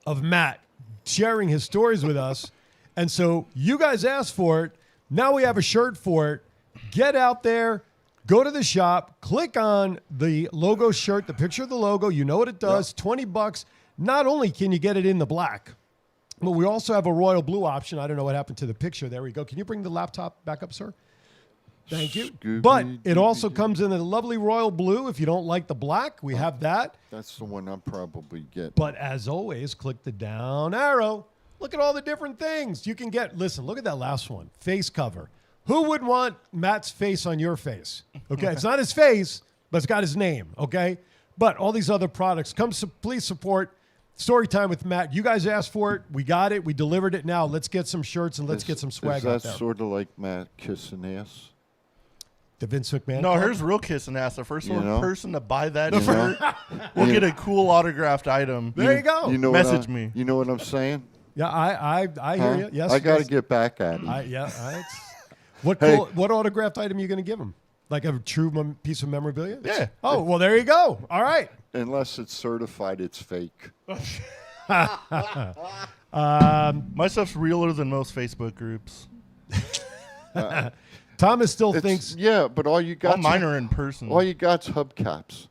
of Matt sharing his stories with us. And so you guys asked for it. Now we have a shirt for it. Get out there. Go to the shop, click on the logo shirt, the picture of the logo. You know what it does. Yep. $20. Not only can you get it in the black, but we also have a royal blue option. I don't know what happened to the picture. There we go. Can you bring the laptop back up, sir? Thank you. But it also comes in a lovely royal blue. If you don't like the black, we have that. That's the one I'll probably get. But as always, click the down arrow. Look at all the different things you can get. Listen, look at that last one. Face cover. Who would want Matt's face on your face? Okay, it's not his face, but it's got his name, okay? But all these other products, please support Storytime with Matt. You guys asked for it. We got it. We delivered it. Now let's get some shirts and let's get some swag out there. Is that sort of like Matt kissing ass? The Vince McMahon? No, here's real kissing ass. The first person to buy that shirt will get a cool autographed item. There you go. Message me. You know what I'm saying? Yeah, I hear you. Yes, I got to get back at him. What autographed item are you going to give him? Like a true piece of memorabilia? Yeah. Oh, well, there you go. All right. Unless it's certified, it's fake. My stuff's realer than most Facebook groups. Thomas still thinks. Yeah, but all you got. All mine are in person. All you got's hubcaps.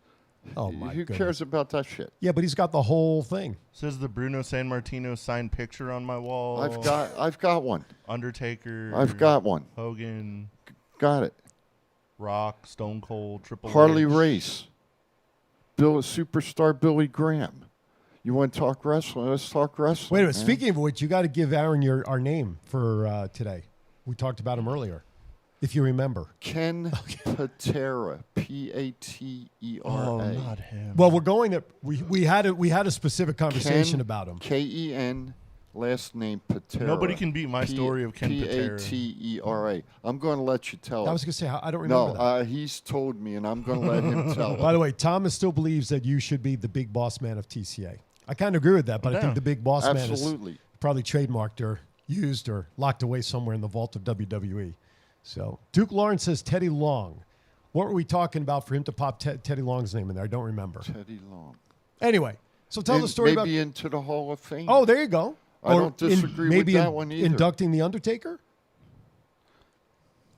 Oh my! Who cares about that shit? Yeah, but he's got the whole thing. Says the Bruno Sammartino signed picture on my wall. I've got one. Undertaker. I've got one. Hogan. Got it. Rock, Stone Cold, Triple Harley H. Race. Superstar Billy Graham. You want to talk wrestling? Let's talk wrestling. Wait a minute. Man. Speaking of which, you got to give Aaron our name for today. We talked about him earlier, if you remember. Ken Patera, Patera. Oh, not him. Well, we're going to we had a specific conversation about him. Ken, last name Patera. Nobody can beat my story of Ken Patera. Patera. I'm going to let you tell it. I was going to say I don't remember that. No, he's told me, and I'm going to let him tell it. By the way, Thomas still believes that you should be the big boss man of TCA. I kind of agree with that, but I think the big boss man is probably trademarked or used or locked away somewhere in the vault of WWE. So Duke Lawrence says Teddy Long. What were we talking about for him to pop Teddy Long's name in there? I don't remember. Teddy Long. Anyway, so tell the story about... Maybe into the Hall of Fame. Oh, there you go. I don't disagree with that one either. Inducting The Undertaker?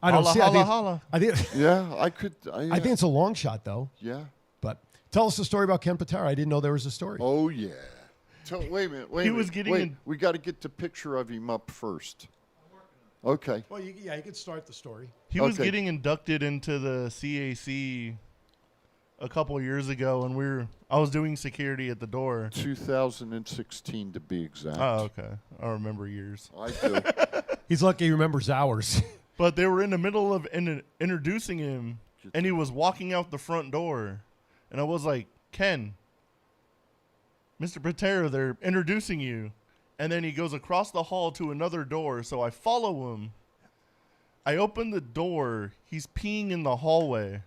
I don't see. Holla. I think, yeah, I could. I think it's a long shot, though. Yeah. But tell us the story about Ken Patera. I didn't know there was a story. Oh, yeah. Wait a minute. We got to get the picture of him up first. Okay. Well, you could start the story. He was getting inducted into the CAC a couple years ago, and I was doing security at the door. 2016 to be exact. Oh, okay. I remember years. I do. He's lucky he remembers hours. But they were in the middle of introducing him and he was walking out the front door, and I was like, Ken, Mr. Patera, they're introducing you. And then he goes across the hall to another door, so I follow him. I open the door. He's peeing in the hallway.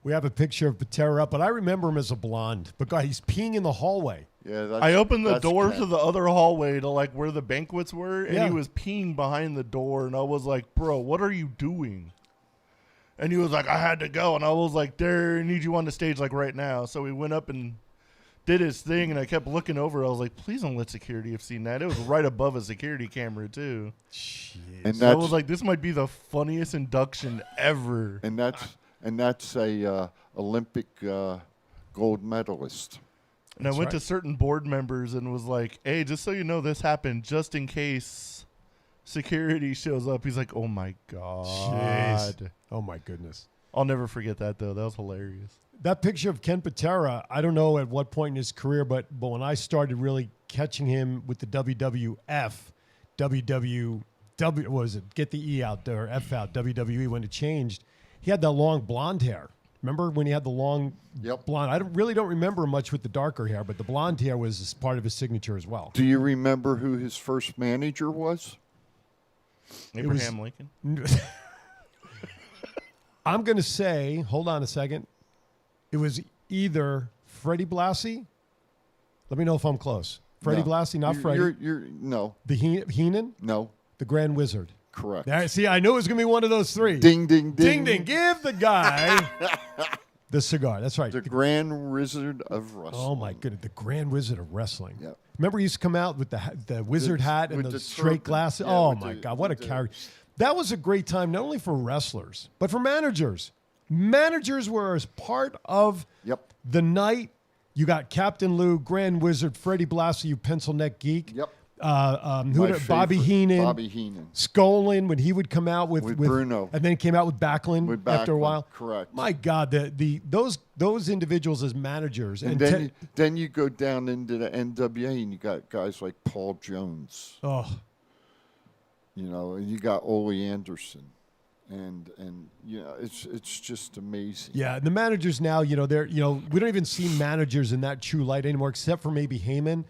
We have a picture of Patera up, but I remember him as a blonde. But God, he's peeing in the hallway. Yeah, I opened the door Ken. to the other hallway to like where the banquets were, and Yeah. he was peeing behind the door, and I was like, bro, what are you doing? And he was like, I had to go, and I was like, there, I need you on the stage like right now. So he went up and did his thing, and I kept looking over. I was like, please don't let security have seen that. It was right above a security camera too. And So I was like, this might be the funniest induction ever. And that's a Olympic gold medalist. And I went to certain board members and was like, hey, just so you know, this happened just in case security shows up. He's like, oh, my God. Jeez. Oh, my goodness. I'll never forget that, though. That was hilarious. That picture of Ken Patera, I don't know at what point in his career, but when I started really catching him with the WWF, what was it? Get the E out there, F out, WWE, when it changed, he had that long blonde hair. Remember when he had the long blonde? I really don't remember much with the darker hair, but the blonde hair was part of his signature as well. Do you remember who his first manager was? Abraham Lincoln? I'm going to say, hold on a second. It was either Freddie Blassie. Let me know if I'm close. Freddie Blassie, not Freddie. No. The Heenan? No. The Grand Wizard. Correct. There, see, I knew it was going to be one of those three. Ding, ding, Ding, ding. ding. Give the guy the cigar. That's right. The Grand Wizard of Wrestling. Oh, my goodness. The Grand Wizard of Wrestling. Yep. Remember he used to come out with the wizard hat and with the the straight turban. glasses? Yeah, Oh, with my the- God. What a with the- character. That was a great time, not only for wrestlers, but for managers. Managers were as part of the night. You got Captain Lou, Grand Wizard, Freddie Blassie, you pencil neck geek. Yep. Bobby favorite, Heenan. Bobby Heenan. Skolin, when he would come out with Bruno. and then came out with Backlund after a Backlund, while. correct. My God, those individuals as managers. And then you go down into the NWA and you got guys like Paul Jones. Oh. You know, and you got Ole Anderson. And you know, it's just amazing. Yeah, the managers now, we don't even see managers in that true light anymore, except for maybe Heyman.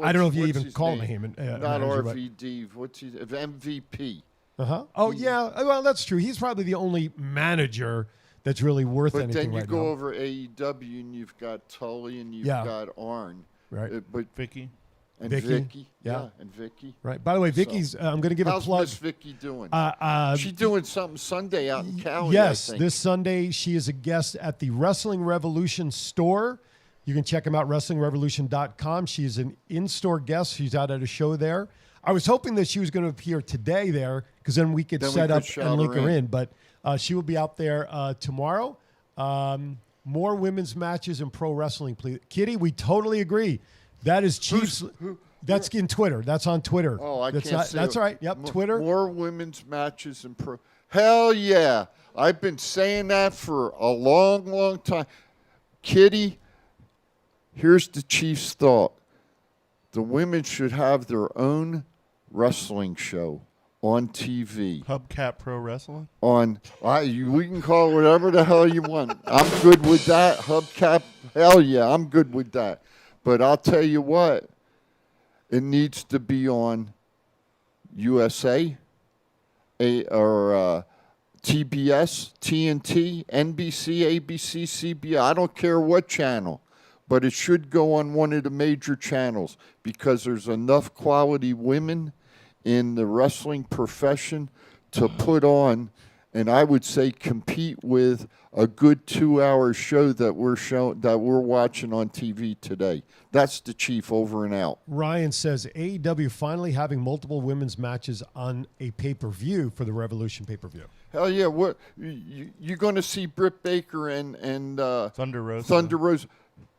I don't know if you even call him a Heyman. Not manager, RVD. What's he? MVP. Oh yeah, well that's true. He's probably the only manager that's really worth But anything then you right go now. over AEW and you've got Tully and you've Yeah. got Arn. Right. But Vicky. And Vicky, Vicky. yeah. And Vicky. Right. By the way, Vicky's. I'm going to give a How's plug. Miss Vicky doing? She's doing something Sunday out in Cali. Yes, I think. this Sunday she is a guest at the Wrestling Revolution store. You can check them out, WrestlingRevolution.com. She is an in-store guest. She's out at a show there. I was hoping that she was going to appear today there because then we could set up and link her in. But she will be out there tomorrow. More women's matches in pro wrestling, please. Kitty, we totally agree. That is Chiefs. That's in Twitter. That's on Twitter. Oh, I that's can't say That's it. right. Yep, Twitter. More women's matches in pro. Hell yeah. I've been saying that for a long, long time. Kitty, here's the Chiefs' thought. The women should have their own wrestling show on TV. Hubcap Pro Wrestling? We can call it whatever the hell you want. I'm good with that. Hubcap, hell yeah, I'm good with that. But I'll tell you what, it needs to be on USA or TBS, TNT, NBC, ABC, CBS. I don't care what channel, but it should go on one of the major channels because there's enough quality women in the wrestling profession to put on, and I would say compete with a good 2-hour show that we're watching on TV today. That's the Chief over and out. Ryan says AEW finally having multiple women's matches on a pay-per-view for the Revolution pay-per-view. Hell yeah! What you're going to see Britt Baker and Thunder Rosa. Thunder Rosa.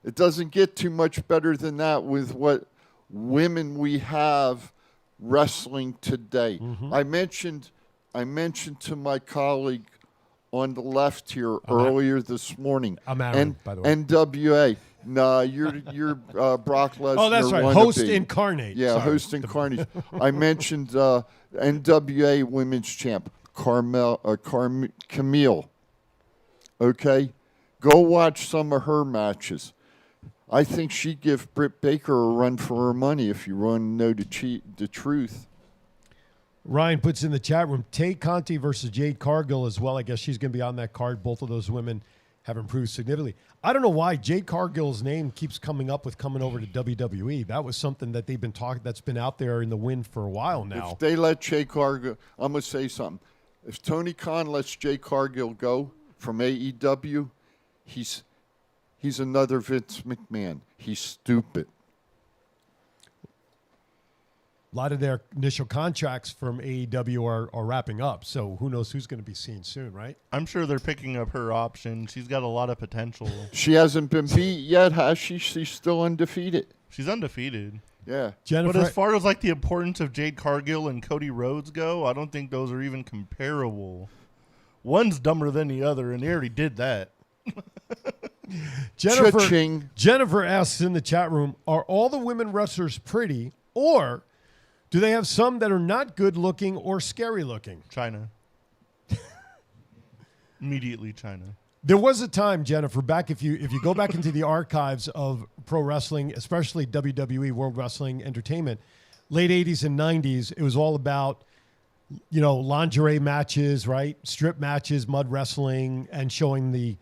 It doesn't get too much better than that with what women we have wrestling today. Mm-hmm. I mentioned to my colleague on the left here earlier this morning. I'm Aaron, by the way. NWA. Nah, you're Brock Lesnar. Oh, that's right. wannabe. Host incarnate. Yeah, Sorry. host incarnate. I mentioned NWA Women's Champ Camille. Okay? Go watch some of her matches. I think she'd give Britt Baker a run for her money if you want to know the truth. Ryan puts in the chat room, Tay Conti versus Jade Cargill as well. I guess she's going to be on that card. Both of those women have improved significantly. I don't know why Jade Cargill's name keeps coming up with coming over to WWE. That was something that they've been talking, that's been out there in the wind for a while now. If they let Jade Cargill, I'm going to say something. If Tony Khan lets Jade Cargill go from AEW, he's another Vince McMahon. He's stupid. A lot of their initial contracts from AEW are wrapping up, so who knows who's going to be seen soon, right? I'm sure they're picking up her option. She's got a lot of potential. She hasn't been beat yet, has she? She's still undefeated. She's undefeated. Yeah. Jennifer, But as far as like the importance of Jade Cargill and Cody Rhodes go, I don't think those are even comparable. One's dumber than the other, and they already did that. Jennifer asks in the chat room, are all the women wrestlers pretty, or do they have some that are not good looking or scary looking? China. Immediately China. There was a time, Jennifer, back if you go back into the archives of pro wrestling, especially WWE, World Wrestling Entertainment, late 80s and 90s, it was all about, lingerie matches, right? Strip matches, mud wrestling, and showing the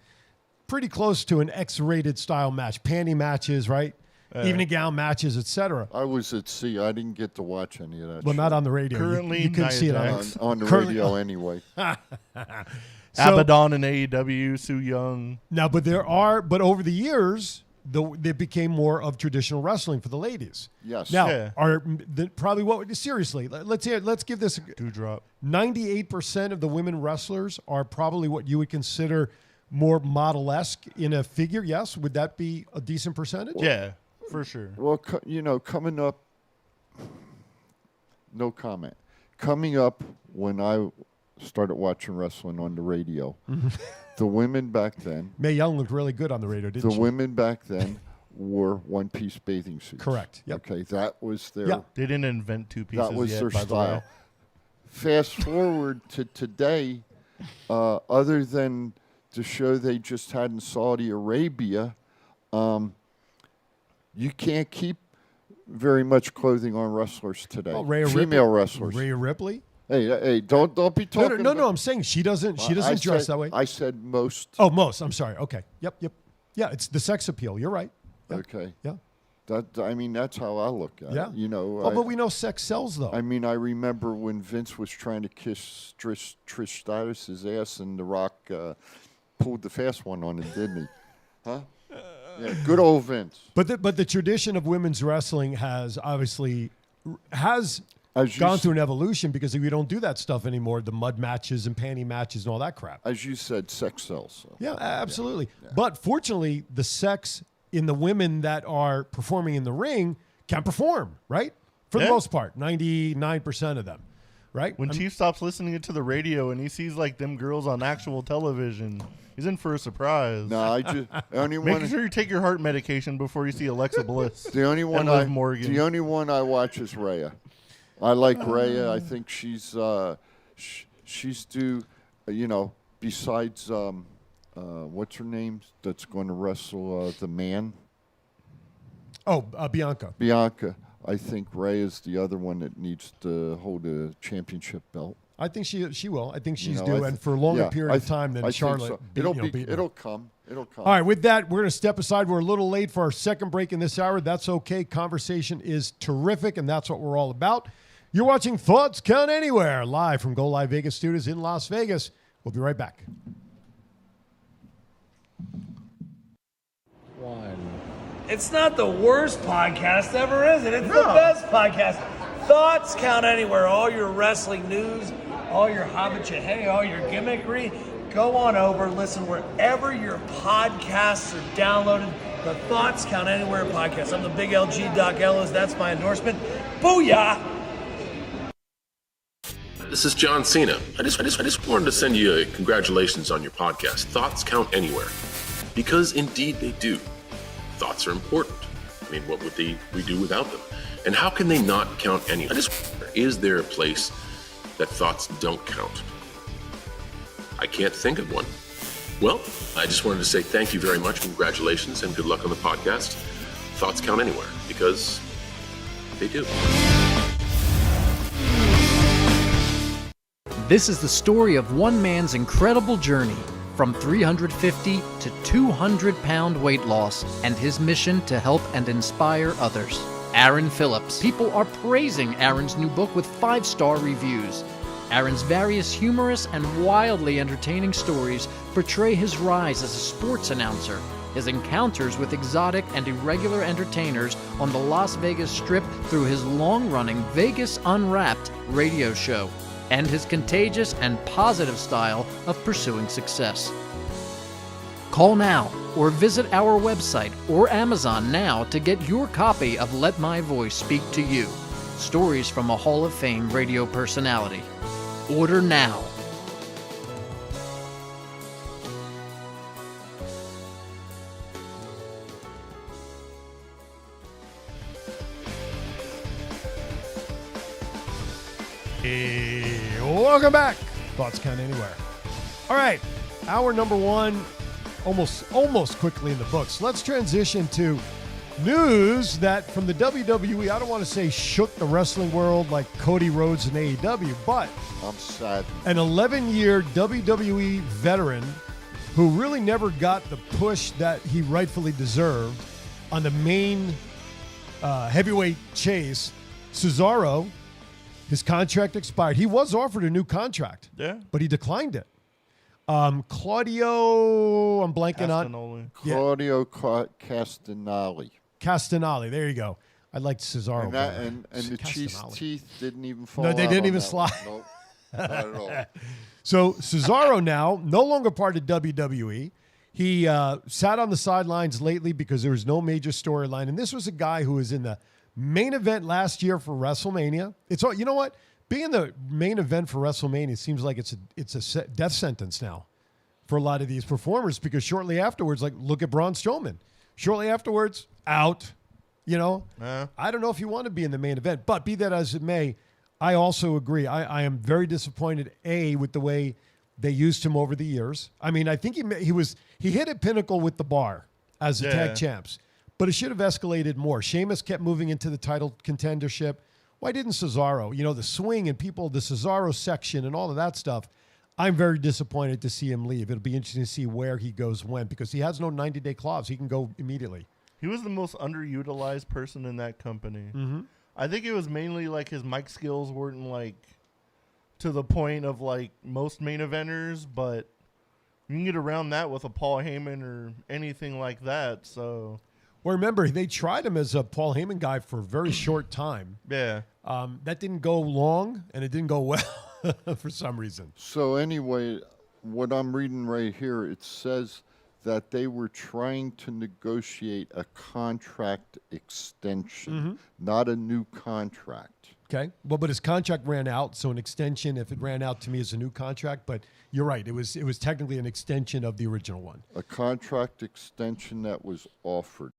pretty close to an X-rated style match. Panty matches, right? Evening gown matches, etc. I was at sea. I didn't get to watch any of that. Well, shit. not on the radio. Currently, you couldn't see it on the radio anyway. Abaddon and AEW, Su Yung. Now, but over the years, they became more of traditional wrestling for the ladies. Yes. Now, seriously, let's give this a Dewdrop. 98% of the women wrestlers are probably what you would consider more model-esque in a figure. Yes, would that be a decent percentage? Yeah, for sure. Well, coming up, no comment. Coming up when I started watching wrestling on the radio, the women back then. Mae Young looked really good on the radio, didn't she? The women back then wore one-piece bathing suits. Correct. Yep. Okay, that was their. Yeah. They didn't invent two pieces That was yet, their by style. the way. Fast forward to today, other than the show they just had in Saudi Arabia, you can't keep very much clothing on wrestlers today. Oh, Rhea Female Ripley. wrestlers. Rhea Ripley? Hey, don't be talking. No, I'm saying she doesn't dress that way. I said most. Oh, most. I'm sorry. Okay. Yep. Yeah, it's the sex appeal. You're right. Yeah. Okay. Yeah. That's how I look at Yeah. it. But we know sex sells, though. I remember when Vince was trying to kiss Trish Stratus's ass, and The Rock pulled the fast one on him, didn't he? Huh? Yeah, good old Vince. But the tradition of women's wrestling has obviously gone through an evolution, because we don't do that stuff anymore, the mud matches and panty matches and all that crap. As you said, sex sells. So. Yeah, absolutely. Yeah. But fortunately, the sex in the women that are performing in the ring can perform, right? For the most part, 99% of them, right? When Chief stops listening to the radio and he sees like them girls on actual television, he's in for a surprise. No, I just Make sure you take your heart medication before you see Alexa Bliss. The only one I watch is Rhea. I like Rhea. I think she's due. Besides what's her name that's going to wrestle the man? Oh, Bianca. Bianca. I think Rhea's the other one that needs to hold a championship belt. I think she will. I think she's due, and for a longer period of time than Charlotte. So. It'll come. It'll come. All right, with that, we're going to step aside. We're a little late for our second break in this hour. That's okay. Conversation is terrific, and that's what we're all about. You're watching Thoughts Count Anywhere, live from Go Live Vegas Studios in Las Vegas. We'll be right back. It's not the worst podcast ever, is it? It's the best podcast. Thoughts Count Anywhere. All your wrestling news, all your hobbit all your gimmickry. Go on over, listen wherever your podcasts are downloaded. The Thoughts Count Anywhere podcast. I'm the Big LG Doc Ellis. That's my endorsement. Booyah! This is John Cena. I just wanted to send you a congratulations on your podcast. Thoughts count anywhere, because indeed they do. Thoughts are important. What would we do without them? And how can they not count anywhere? Is there a place that thoughts don't count? I can't think of one. Well, I just wanted to say thank you very much, congratulations, and good luck on the podcast. Thoughts count anywhere, because they do. This is the story of one man's incredible journey from 350 to 200-pound weight loss and his mission to help and inspire others. Aaron Phillips. People are praising Aaron's new book with 5-star reviews. Aaron's various humorous and wildly entertaining stories portray his rise as a sports announcer, his encounters with exotic and irregular entertainers on the Las Vegas Strip through his long-running Vegas Unwrapped radio show, and his contagious and positive style of pursuing success. Call now or visit our website or Amazon now to get your copy of Let My Voice Speak to You, stories from a Hall of Fame radio personality. Order now. Hey, welcome back. Thoughts Count Anywhere. All right, hour number one, almost quickly in the books. Let's transition to news that from the WWE, I don't want to say shook the wrestling world like Cody Rhodes and AEW, but I'm sad. an 11-year WWE veteran who really never got the push that he rightfully deserved on the main heavyweight chase, Cesaro. His contract expired. He was offered a new contract, but he declined it. Claudio, I'm blanking on. Claudio Castagnoli. Castagnoli, there you go. I liked Cesaro. And the Chiefs' teeth didn't even fall No, out. they didn't on even that slide. one. Nope, not at all. So Cesaro now, no longer part of WWE. He sat on the sidelines lately because there was no major storyline. And this was a guy who was in the main event last year for WrestleMania. It's all, you know what? Being the main event for WrestleMania seems like it's a death sentence now for a lot of these performers, because shortly afterwards, like look at Braun Strowman. Shortly afterwards, out. You know, I don't know if you want to be in the main event, but be that as it may, I also agree. I am very disappointed, with the way they used him over the years. I mean, I think he hit a pinnacle with the Bar as the tag champs, but it should have escalated more. Sheamus kept moving into the title contendership. Why didn't Cesaro? You know, the swing and people, the Cesaro section and all of that stuff. I'm very disappointed to see him leave. It'll be interesting to see where he goes when, because he has no 90-day clause. He can go immediately. He was the most underutilized person in that company. Mm-hmm. I think it was mainly like his mic skills weren't like to the point of like most main eventers, but you can get around that with a Paul Heyman or anything like that. So, well, remember, they tried him as a Paul Heyman guy for a very short time. Yeah. That didn't go long, and it didn't go well for some reason. So anyway, what I'm reading right here, it says that they were trying to negotiate a contract extension, not a new contract. Okay. Well, but his contract ran out, so an extension, if it ran out, to me, is a new contract. But you're right. It was technically an extension of the original one. A contract extension that was offered.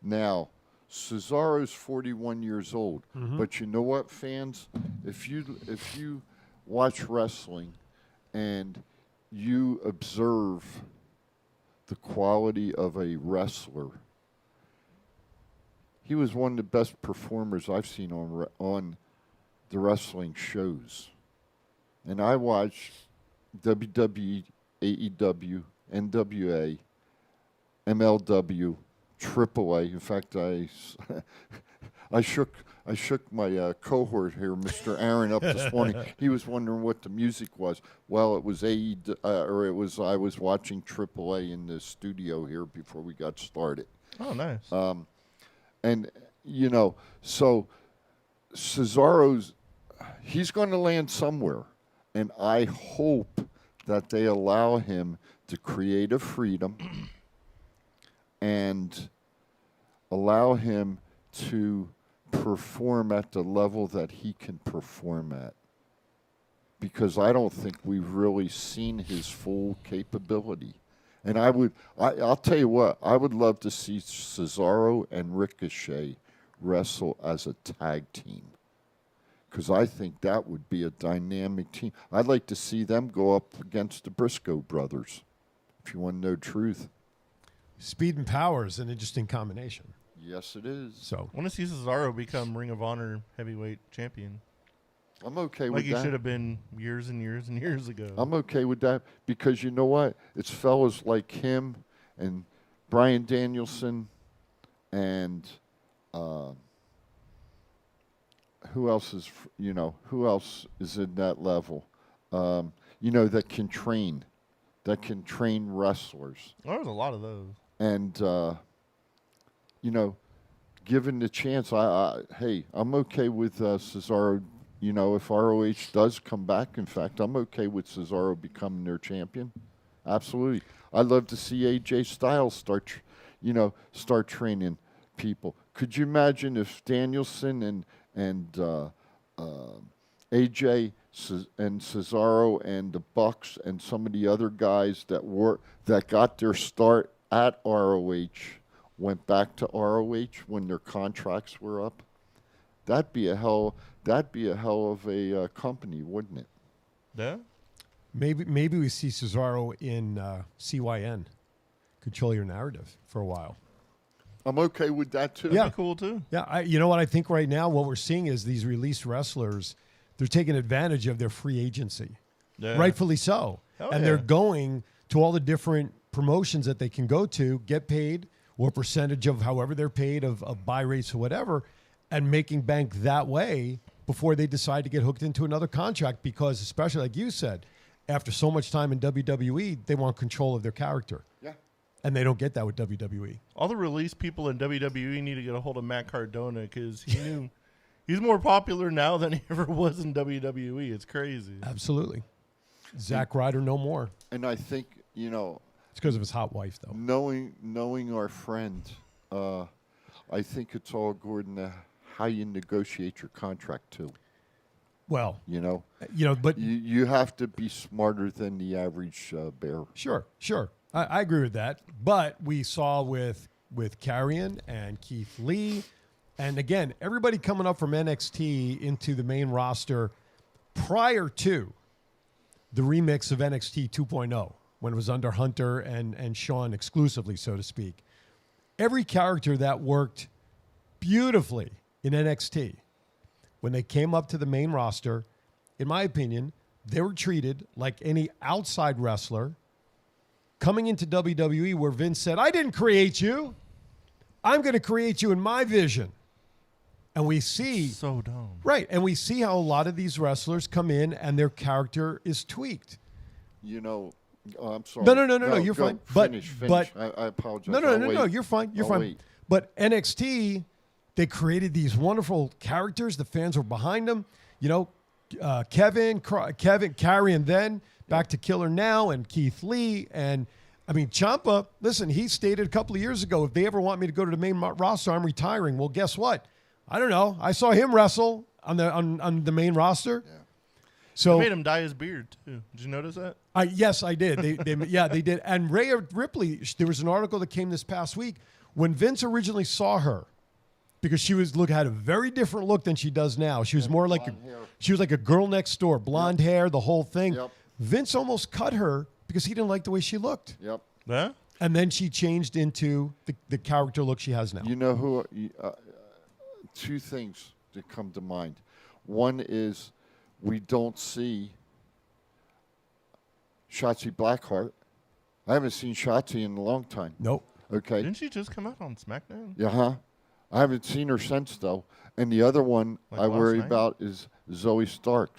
Now, Cesaro's 41 years old. But you know what, fans? If you watch wrestling and you observe the quality of a wrestler, he was one of the best performers I've seen on the wrestling shows. And I watched WWE, AEW, NWA, MLW, AAA. In fact, I shook my cohort here, Mr. Aaron, up this morning. He was wondering what the music was. Well, it was I was watching AAA in the studio here before we got started. Oh, nice. And, you know, so Cesaro's, he's going to land somewhere. And I hope that they allow him to creative freedom and allow him to perform at the level that he can perform at. Because I don't think we've really seen his full capability. And I'll tell you what, I would love to see Cesaro and Ricochet wrestle as a tag team, because I think that would be a dynamic team. I'd like to see them go up against the Briscoe brothers. if you want to know truth. Speed and power is an interesting combination. Yes, it is. So I want to see Cesaro become Ring of Honor heavyweight champion. I'm okay Like with he that. should have been years and years and years ago. I'm okay with that because you know what? It's fellas like him and Bryan Danielson and who else is in that level? That can train wrestlers. There was a lot of those. And given the chance, I'm okay with Cesaro. If ROH does come back, in fact, I'm okay with Cesaro becoming their champion. Absolutely. I'd love to see AJ Styles start training people. Could you imagine if Danielson and AJ and Cesaro and the Bucks and some of the other guys that got their start at ROH went back to ROH when their contracts were up? That'd be a hell of a company, wouldn't it? Yeah. maybe we see Cesaro in CYN, Control Your Narrative, for a while. I'm okay with that too. Yeah, Cool too. Yeah, you know what I think right now? What we're seeing is these released wrestlers, they're taking advantage of their free agency, Yeah. rightfully so, Hell and yeah. they're going to all the different promotions that they can go to, get paid, or percentage of however they're paid of buy rates or whatever, and making bank that way before they decide to get hooked into another contract. Because especially like you said, after so much time in WWE, they want control of their character. Yeah. And they don't get that with WWE. All the release people in WWE need to get a hold of Matt Cardona because he's more popular now than he ever was in WWE. It's crazy. Absolutely. Zack Ryder, no more. And I think, It's because of his hot wife, though. knowing our friend, I think it's all according to how you negotiate your contract too. Well, but You have to be smarter than the average bear. sure. I agree with that. But we saw with Karrion and Keith Lee, and again, everybody coming up from NXT into the main roster prior to the remix of NXT 2.0, when it was under Hunter and Shawn exclusively, so to speak. Every character that worked beautifully in NXT, when they came up to the main roster, in my opinion, they were treated like any outside wrestler coming into WWE, where Vince said, I didn't create you. I'm going to create you in my vision. And we see... So dumb. Right. And we see how a lot of these wrestlers come in and their character is tweaked. I'm sorry. No, you're go, fine. Finish. But I apologize. No, you're fine. You're I'll fine. wait. But NXT, they created these wonderful characters. The fans were behind them. Kevin, Karrion then, back to Killer now, and Keith Lee. And, Ciampa, listen, he stated a couple of years ago, if they ever want me to go to the main roster, I'm retiring. Well, guess what? I don't know. I saw him wrestle on the main roster. Yeah. So They made him dye his beard too. Did you notice that? Yes, I did. They did. And Rhea Ripley, there was an article that came this past week when Vince originally saw her, because she had a very different look than she does now. She was more like a girl next door, blonde hair, the whole thing. Yep. Vince almost cut her because he didn't like the way she looked. Yep. Yeah. And then she changed into the character look she has now. You know who? Two things that come to mind. One is we don't see Shotzi Blackheart. I haven't seen Shotzi in a long time. Nope. Okay. Didn't she just come out on SmackDown? Yeah. I haven't seen her since though. And the other one Like I last worry night? about is Zoe Stark.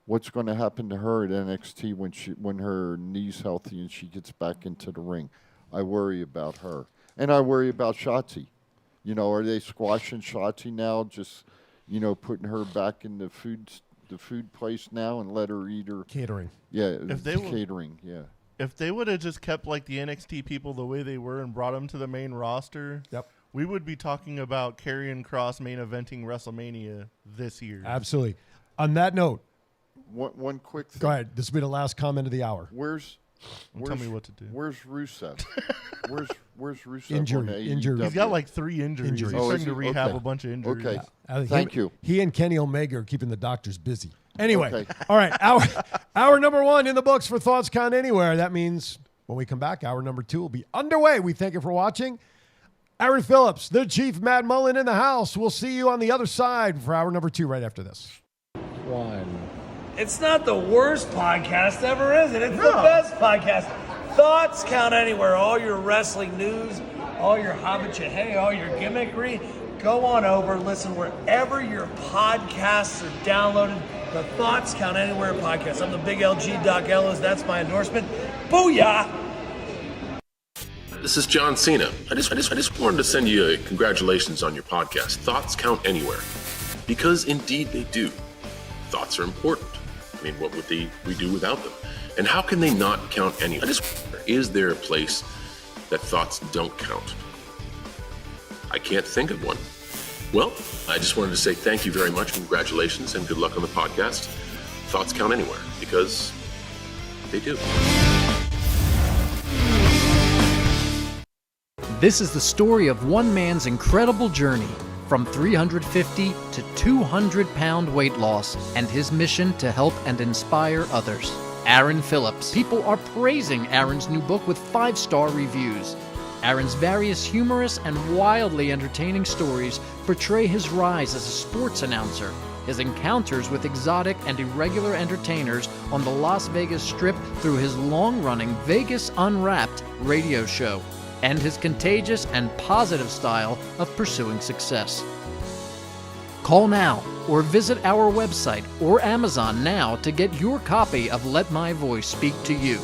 What's going to happen to her at NXT when her knee's healthy and she gets back into the ring? I worry about her, and I worry about Shotzi. Are they squashing Shotzi now? Just putting her back in the food place now and let her eat her Catering. Yeah, If they were- catering. Yeah. If they would have just kept like the NXT people the way they were and brought them to the main roster, Yep. we would be talking about Karrion Kross main eventing WrestleMania this year. Absolutely. On that note, One quick thing. go ahead. This will be the last comment of the hour. Tell me what to do. Where's Rusev? Where's Rusev? Injury, on AEW? injury. He's got like 3 injuries. Injuries. He's Oh, trying is to he? rehab Okay. a bunch of injuries. Okay. Thank you. He and Kenny Omega are keeping the doctors busy. Anyway, Okay. all right. Hour number 1 in the books for Thoughts Count Anywhere. That means When we come back, hour number 2 will be underway. We thank you for watching. Aaron Phillips, the Chief Matt Mullen in the house. We'll see you on the other side for hour number 2 right after this. It's not the worst podcast ever, is it? It's the best podcast. Thoughts count anywhere. All your wrestling news, all your hobbit all your gimmickry. Go on over, listen wherever your podcasts are downloaded. The Thoughts Count Anywhere podcast. I'm the big LG Doc Ellis. That's my endorsement. Booyah! This is John Cena. I just wanted to send you a congratulations on your podcast. Thoughts count anywhere. Because indeed they do. Thoughts are important. I mean, what would we do without them? And how can they not count anywhere? Is there a place that thoughts don't count? I can't think of one. Well, I just wanted to say thank you very much, congratulations, and good luck on the podcast. Thoughts count anywhere, because they do. This is the story of one man's incredible journey from 350 to 200-pound weight loss and his mission to help and inspire others. Aaron Phillips. People are praising Aaron's new book with 5-star reviews. Aaron's various humorous and wildly entertaining stories portray his rise as a sports announcer, his encounters with exotic and irregular entertainers on the Las Vegas Strip through his long-running Vegas Unwrapped radio show, and his contagious and positive style of pursuing success. Call now or visit our website or Amazon now to get your copy of Let My Voice Speak to You,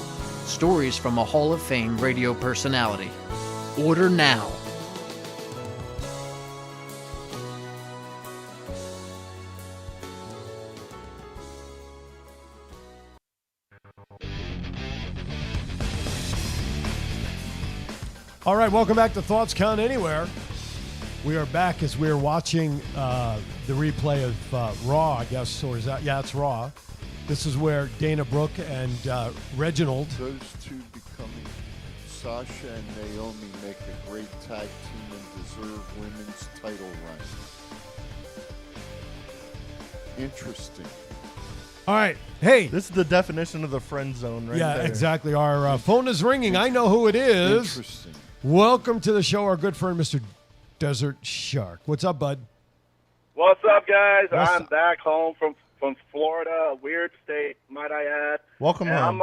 stories from a Hall of Fame radio personality. Order now. All right, welcome back to Thoughts Count Anywhere. We are back as we're watching the replay of Raw, I guess, or is that? Yeah, it's Raw. This is where Dana Brooke and Reginald. Those two becoming Sasha and Naomi make a great tag team and deserve women's title run. Interesting. All right, hey. This is the definition of the friend zone right there. Yeah, exactly. Our phone is ringing. I know who it is. Interesting. Welcome to the show, our good friend, Mr. Desert Shark. What's up, bud? What's up, guys? I'm up? back home from Florida, a weird state, might I add. Welcome and home.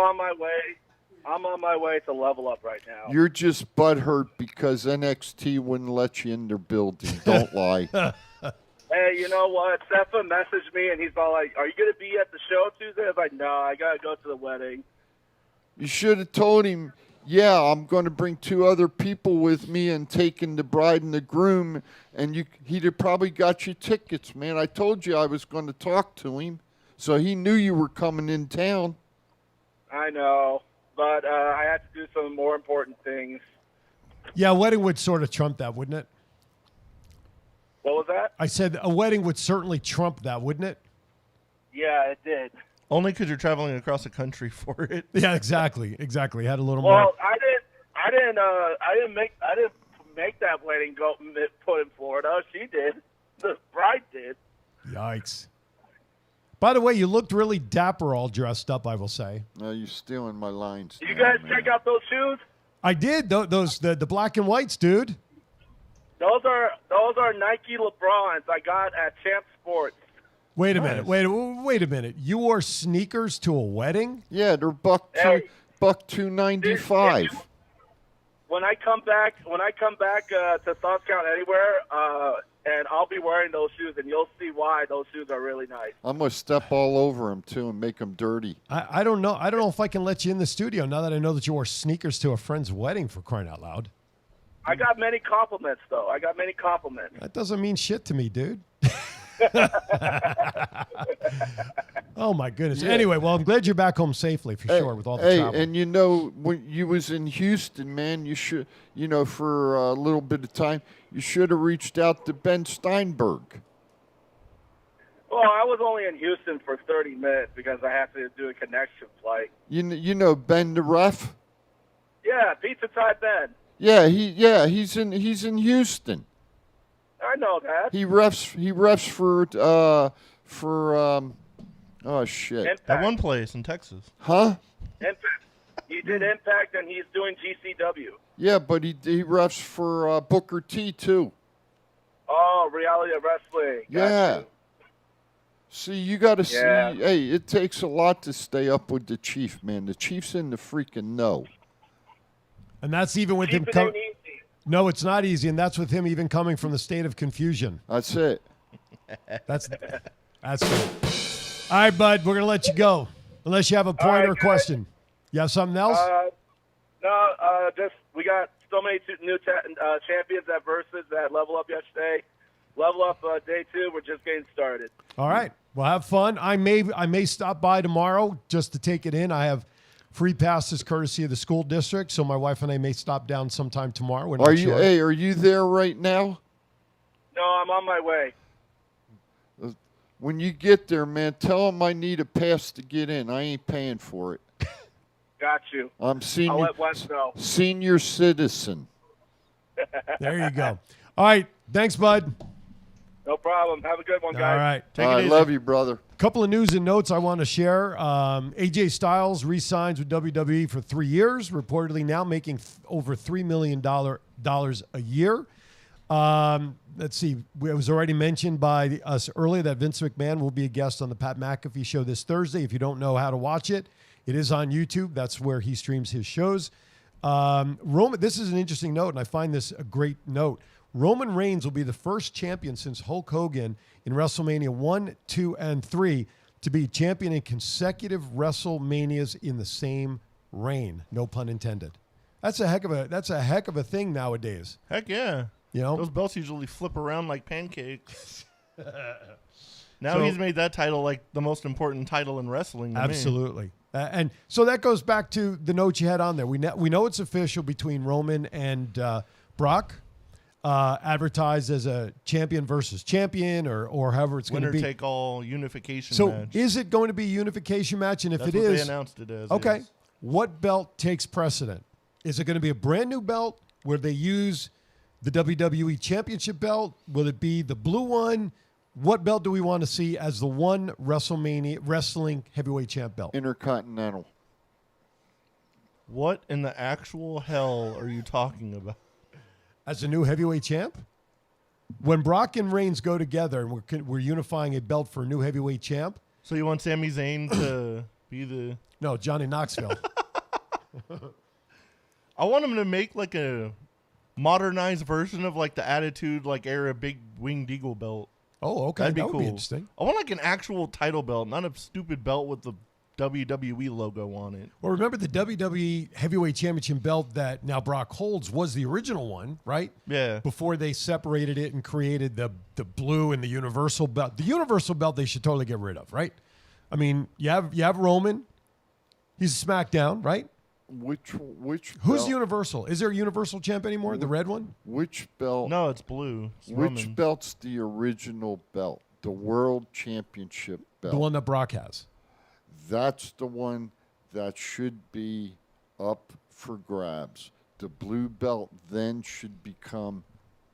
I'm on my way to level up right now. You're just butthurt because NXT wouldn't let you in their building. Don't lie. Hey, you know what? Sefa messaged me, and he's all like, "Are you going to be at the show Tuesday?" I was like, "No, I got to go to the wedding." You should have told him, yeah, I'm going to bring 2 other people with me and taking the bride and the groom, and he'd have probably got you tickets, man. I told you I was going to talk to him, so he knew you were coming in town. I know, but I had to do some more important things. Yeah, a wedding would sort of trump that, wouldn't it? What was that? I said a wedding would certainly trump that, wouldn't it? Yeah, it did. Only because you're traveling across the country for it. Yeah, exactly. Had a little more. Well, I didn't make that wedding go put in Florida. She did. The bride did. Yikes. By the way, you looked really dapper all dressed up, I will say. No, you're stealing my lines. Did you guys check out those shoes? I did. The black and whites, dude. Those are Nike LeBrons I got at Champ Sports. Wait a minute. Wait a minute. You wore sneakers to a wedding? Yeah, they're $2.95. When I come back to Thoughts Count Anywhere, and I'll be wearing those shoes, and you'll see why those shoes are really nice. I'm gonna step all over them too and make them dirty. I don't know. I don't know if I can let you in the studio now that I know that you wore sneakers to a friend's wedding, for crying out loud. I got many compliments, though. That doesn't mean shit to me, dude. Oh my goodness. Yeah. Anyway, well, I'm glad you're back home safely for sure with all the travel. And you know, when you was in Houston, man, you should, for a little bit of time, you should have reached out to Ben Steinberg. Well, I was only in Houston for 30 minutes because I had to do a connection flight. You know Ben the ref? Yeah, Pizza Thai Ben. Yeah, he's in Houston. I know that. He refs for oh shit. At one place in Texas. Huh? Impact. He did Impact, and he's doing GCW. Yeah, but he refs for Booker T too. Oh, Reality of Wrestling. Got Yeah. you. See, you got to Yeah. see. Hey, it takes a lot to stay up with the Chief, man. The Chief's in the freaking know. And that's even with him Chief, it coming. ain't easy. No, it's not easy, and that's with him even coming from the state of confusion. That's it. That's good. All right, bud, we're gonna let you go, unless you have a point right, or a guys. question. You have something else? No, just we got so many new champions at Versus that Level Up yesterday. Level Up day 2. We're just getting started. All right. Well, have fun. I may stop by tomorrow just to take it in. I have free passes courtesy of the school district, so my wife and I may stop down sometime tomorrow. We're not Are you? sure. Hey, are you there right now? No, I'm on my way. When you get there, man, tell them I need a pass to get in. I ain't paying for it. Got you. I'm I'll senior let Wes know. senior citizen. There you go. All right. Thanks, bud. No problem. Have a good one, guys. All right. I love you, brother. Couple of news and notes I want to share. AJ Styles re-signs with WWE for 3 years, reportedly now making over $3 million a year. Let's see. It was already mentioned by us earlier that Vince McMahon will be a guest on the Pat McAfee show this Thursday. If you don't know how to watch it, it is on YouTube. That's where he streams his shows. Roman, this is an interesting note, and I find this a great note. Roman Reigns will be the first champion since Hulk Hogan in WrestleMania 1, 2, and 3 to be champion in consecutive WrestleManias in the same reign. No pun intended. That's a heck of a thing nowadays. Heck yeah. You know? Those belts usually flip around like pancakes. Now So- he's made that title like the most important title in wrestling to me. Absolutely. And so that goes back to the note you had on there. We know it's official between Roman and Brock, advertised as a champion versus champion or however it's going to Winner be. take all unification So match. is it going to be a unification match? And if That's it what is, they announced it as. okay, yes. what belt takes precedent? Is it going to be a brand new belt where they use the WWE Championship belt? Will it be the blue one? What belt do we want to see as the one WrestleMania wrestling heavyweight champ belt? Intercontinental. What in the actual hell are you talking about? As a new heavyweight champ? When Brock and Reigns go together and we're unifying a belt for a new heavyweight champ? So you want Sami Zayn to be the... No, Johnny Knoxville. I want him to make like a modernized version of like the Attitude like era big winged eagle belt. Oh, okay. That'd be that would cool. be interesting. I want like an actual title belt, not a stupid belt with the WWE logo on it. Well, remember the WWE Heavyweight Championship belt that now Brock holds was the original one, right? Yeah. Before they separated it and created the blue and the Universal belt. The Universal belt they should totally get rid of, right? I mean, you have Roman. He's a SmackDown, right? Which Who's belt? the Universal? Is there a Universal champ anymore? The red one? Which belt? No, it's blue. It's Which Roman. belt's the original belt? The World Championship belt. The one that Brock has. That's the one that should be up for grabs. The blue belt then should become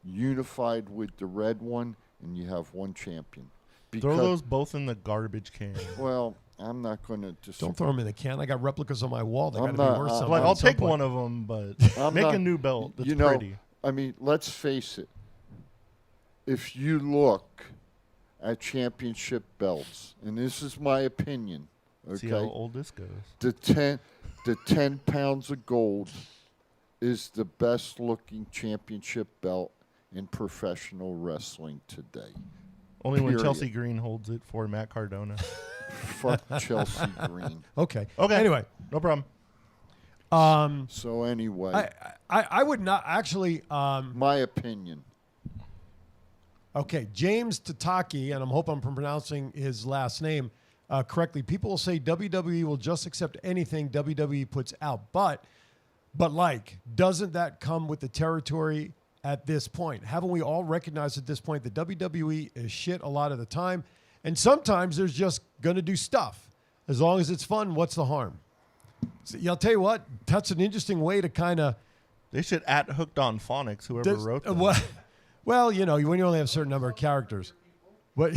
unified with the red one, and you have one champion. Throw those both in the garbage can. Well, I'm not going to just. Don't throw them in the can. I got replicas on my wall. They got I'm to be not- worth I'm something. Like at I'll some take point. one of them, but I'm make not- a new belt that's you know, pretty. I mean, let's face it. If you look at championship belts, and this is my opinion, See how okay, old this goes. the 10 pounds of gold is the best looking championship belt in professional wrestling today. Only when Period. Chelsea Green holds it for Matt Cardona. Fuck Chelsea Green. Okay. Okay. Anyway. No problem. So anyway, I would not actually. my opinion. Okay, James Tataki, and I hope I'm pronouncing his last name correctly. People will say WWE will just accept anything WWE puts out, but doesn't that come with the territory at this point? Haven't we all recognized at this point that WWE is shit a lot of the time, and sometimes there's just gonna do stuff. As long as it's fun, what's the harm? So, I'll tell you what, that's an interesting way to kind of. They should at Hooked on Phonics, whoever wrote that. Well, you know, when you only have a certain number of characters. But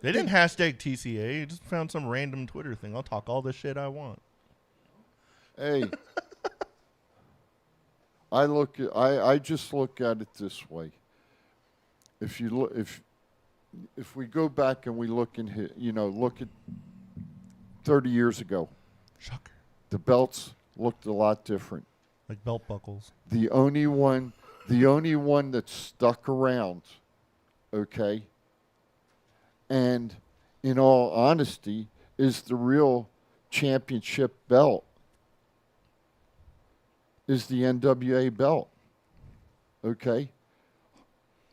They didn't hashtag TCA. You just found some random Twitter thing. I'll talk all the shit I want. Hey, I just look at it this way. If you look, if we go back and we look look at 30 years ago, Shocker. the belts looked a lot different. Like belt buckles. The only one that stuck around, okay, and in all honesty, is the real championship belt, is the NWA belt, okay?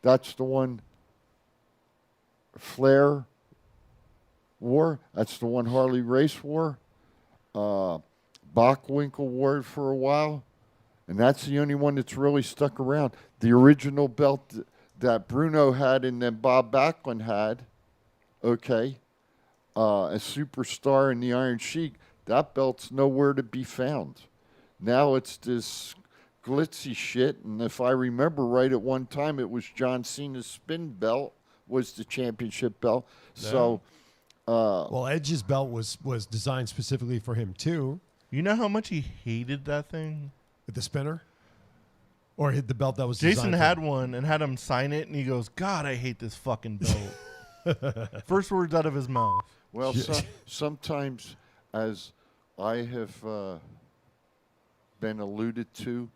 That's the one Flair wore. That's the one Harley Race wore. Bockwinkel wore it for a while. And that's the only one that's really stuck around. The original belt that Bruno had and then Bob Backlund had, okay, a Superstar and the Iron Sheik, that belt's nowhere to be found. Now it's this glitzy shit, and if I remember right, at one time it was John Cena's spin belt was the championship belt. Yeah. So, well, Edge's belt was designed specifically for him too. You know how much he hated that thing? With the spinner? Or hit the belt that was Jason designed had for one and had him sign it, and he goes, God, I hate this fucking belt. First words out of his mouth. well, sometimes, as I have been alluded to,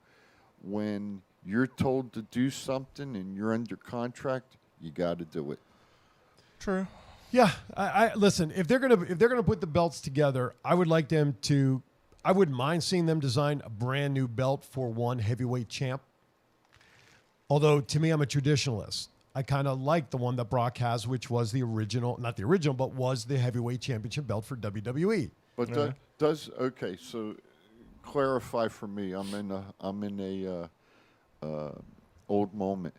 when you're told to do something and you're under contract, you got to do it. True. Yeah, I listen. If they're gonna put the belts together, I would like them to. I wouldn't mind seeing them design a brand new belt for one heavyweight champ. Although to me, I'm a traditionalist. I kind of like the one that Brock has, which was the original, not the original, but was the heavyweight championship belt for WWE. But okay? So clarify for me. I'm in a old moment.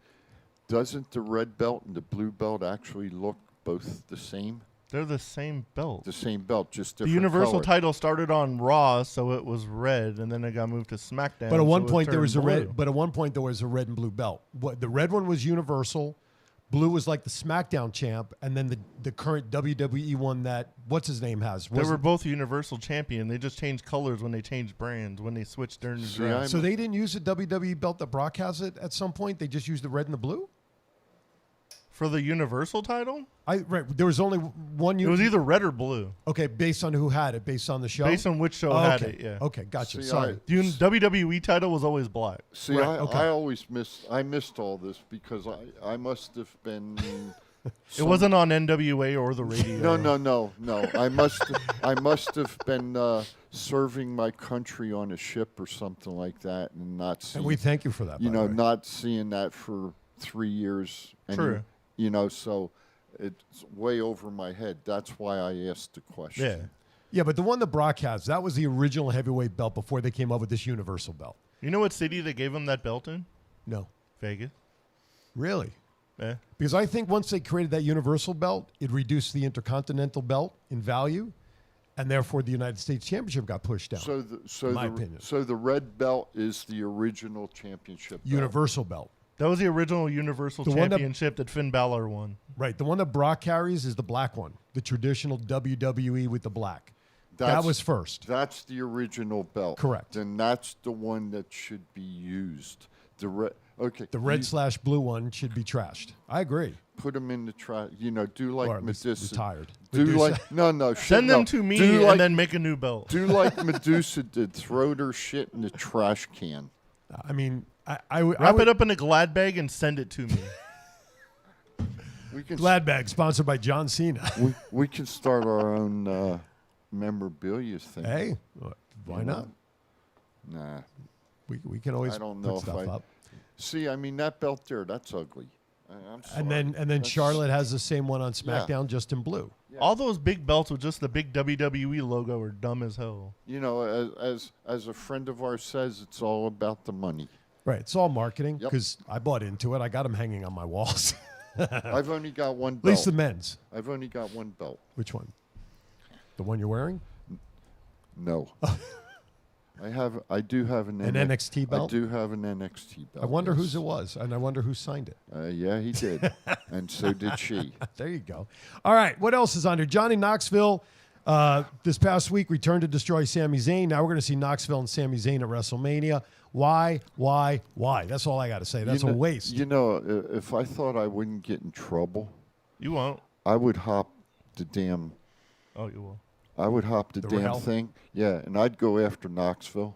Doesn't the red belt and the blue belt actually look both the same? They're the same belt. The same belt, just different The Universal color. title started on Raw, so it was red, and then it got moved to SmackDown. But at one so it point there was a turned blue. red. But at one point there was a red and blue belt. What the red one was Universal, blue was like the SmackDown champ, and then the current WWE one that what's his name has. They were both Universal champion. They just changed colors when they changed brands, when they switched during the draft. So they didn't use the WWE belt that Brock has it at some point. They just used the red and the blue. For the Universal title? Right. There was only one. It was either red or blue. Okay, based on who had it, based on the show. Based on which show had it, yeah. Okay, gotcha. See, Sorry. The WWE title was always black. See, I always missed all this because I must have been. It wasn't on NWA or the radio. No. I must have been serving my country on a ship or something like that, and not seeing. And we thank you for that. You by the know, way. not seeing that for 3 years. And True. You know, so it's way over my head. That's why I asked the question. Yeah. Yeah, but the one that Brock has, that was the original heavyweight belt before they came up with this Universal belt. You know what city they gave him that belt in? No. Vegas. Really? Yeah. Because I think once they created that Universal belt, it reduced the Intercontinental belt in value, and therefore the United States Championship got pushed down. In my opinion. So the red belt is the original championship belt. Universal belt. That was the original Universal The one that- Championship that Finn Balor won. Right. The one that Brock carries is the black one, the traditional WWE with the black. That That's- was first. That's the original belt. Correct. And that's the one that should be used. The red. Okay. The red/blue one should be trashed. I agree. Put them in the trash. You know, do like Or at least Medusa. retired. Do Medusa. like no. Shit, Send them no. to me Do and like, then make a new belt. do like Medusa did. Throw their shit in the trash can. I mean, I would Wrap it up in a Glad bag and send it to me. We can Glad bag sponsored by John Cena. we can start our own memorabilia thing. Hey, why You not? know? Nah. We can always I don't put know if stuff I up. see. I mean that belt there. That's ugly. I'm sorry. And then That's- Charlotte has the same one on Yeah. SmackDown, just in blue. All those big belts with just the big WWE logo are dumb as hell. You know, as a friend of ours says, it's all about the money. Right. It's all marketing Yep. because I bought into it. I got them hanging on my walls. I've only got one At belt. least the men's. I've only got one belt. Which one? The one you're wearing? No. I do have an NXT belt? I do have an NXT belt. I wonder yes. whose it was, and I wonder who signed it. Yeah, he did, and so did she. There you go. All right, what else is on here? Johnny Knoxville This past week, Return to Destroy Sami Zayn. Now we're going to see Knoxville and Sami Zayn at WrestleMania. Why? That's all I got to say. That's a waste. You know, if I thought I wouldn't get in trouble, You won't. I would hop the damn. Oh, you will. I would hop the damn rail? thing. Yeah, and I'd go after Knoxville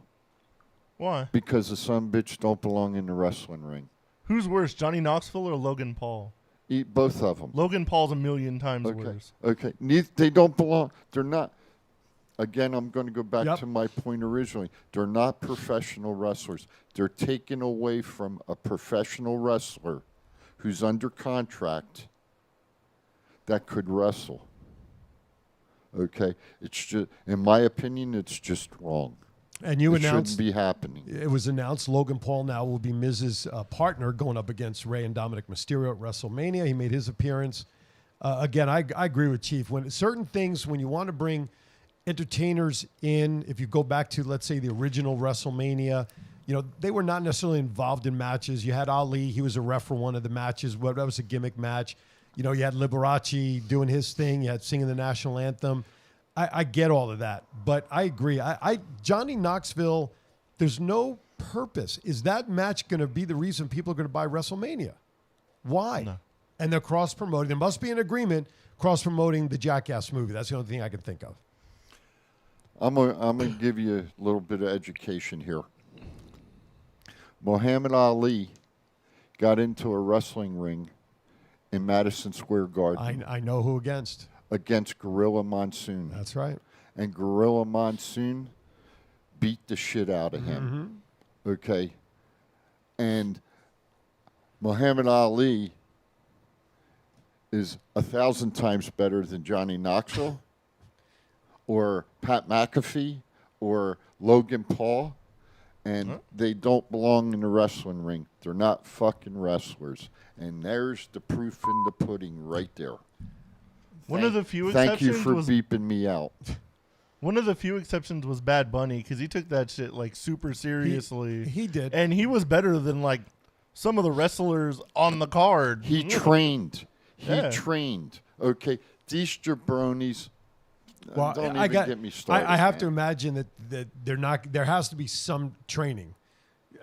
Why? because the son bitch don't belong in the wrestling ring. Who's worse, Johnny Knoxville or Logan Paul? Eat both of them. Logan Paul's a million times Okay. worse. Okay. They don't belong. They're not. Again, I'm going to go back Yep. to my point originally. They're not professional wrestlers. They're taken away from a professional wrestler who's under contract that could wrestle. Okay? It's just, in my opinion, it's just wrong. And you It announced shouldn't be happening. it was announced Logan Paul now will be Miz's partner going up against Rey and Dominic Mysterio at WrestleMania. He made his appearance. Again, I agree with Chief. When certain things, when you want to bring entertainers in, if you go back to, let's say, the original WrestleMania, you know, they were not necessarily involved in matches. You had Ali. He was a ref for one of the matches. Well, that was a gimmick match. You know, you had Liberace doing his thing. You had singing the national anthem. I get all of that, but I agree. Johnny Knoxville, there's no purpose. Is that match going to be the reason people are going to buy WrestleMania? Why? No. And they're cross-promoting. There must be an agreement cross-promoting the Jackass movie. That's the only thing I can think of. I'm gonna give you a little bit of education here. Muhammad Ali got into a wrestling ring in Madison Square Garden I know who against. against Gorilla Monsoon. That's right. And Gorilla Monsoon beat the shit out of him. Okay. And Muhammad Ali is 1,000 times better than Johnny Knoxville or Pat McAfee or Logan Paul. And they don't belong in the wrestling ring. They're not fucking wrestlers. And there's the proof in the pudding right there. One of the few Thank you exceptions for was beeping me out. one of the few exceptions was Bad Bunny because he took that shit like super seriously. He did. And he was better than like some of the wrestlers on the card. He trained. He Yeah. trained. Okay. These jabronis. Well, Don't even get me started. I have man. to imagine that they're not. There has to be some training.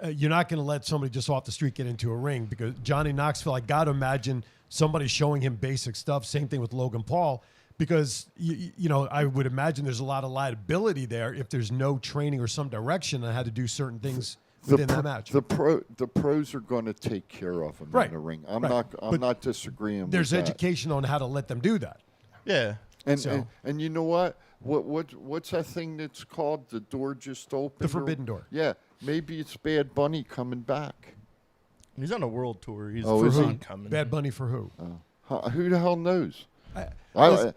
You're not going to let somebody just off the street get into a ring because Johnny Knoxville. I got to imagine somebody showing him basic stuff. Same thing with Logan Paul, because you know I would imagine there's a lot of liability there if there's no training or some direction on how to do certain things within that match. The pros are going to take care of him Right. in the ring. I'm Right. I'm not disagreeing. There's with that. education on how to let them do that. Yeah. And you know what? What's that thing that's called? The door just opened. The forbidden door. Yeah, maybe it's Bad Bunny coming back. He's on a world tour. He's Oh, for is he? not coming. Bad Bunny for who? Who the hell knows? Listen-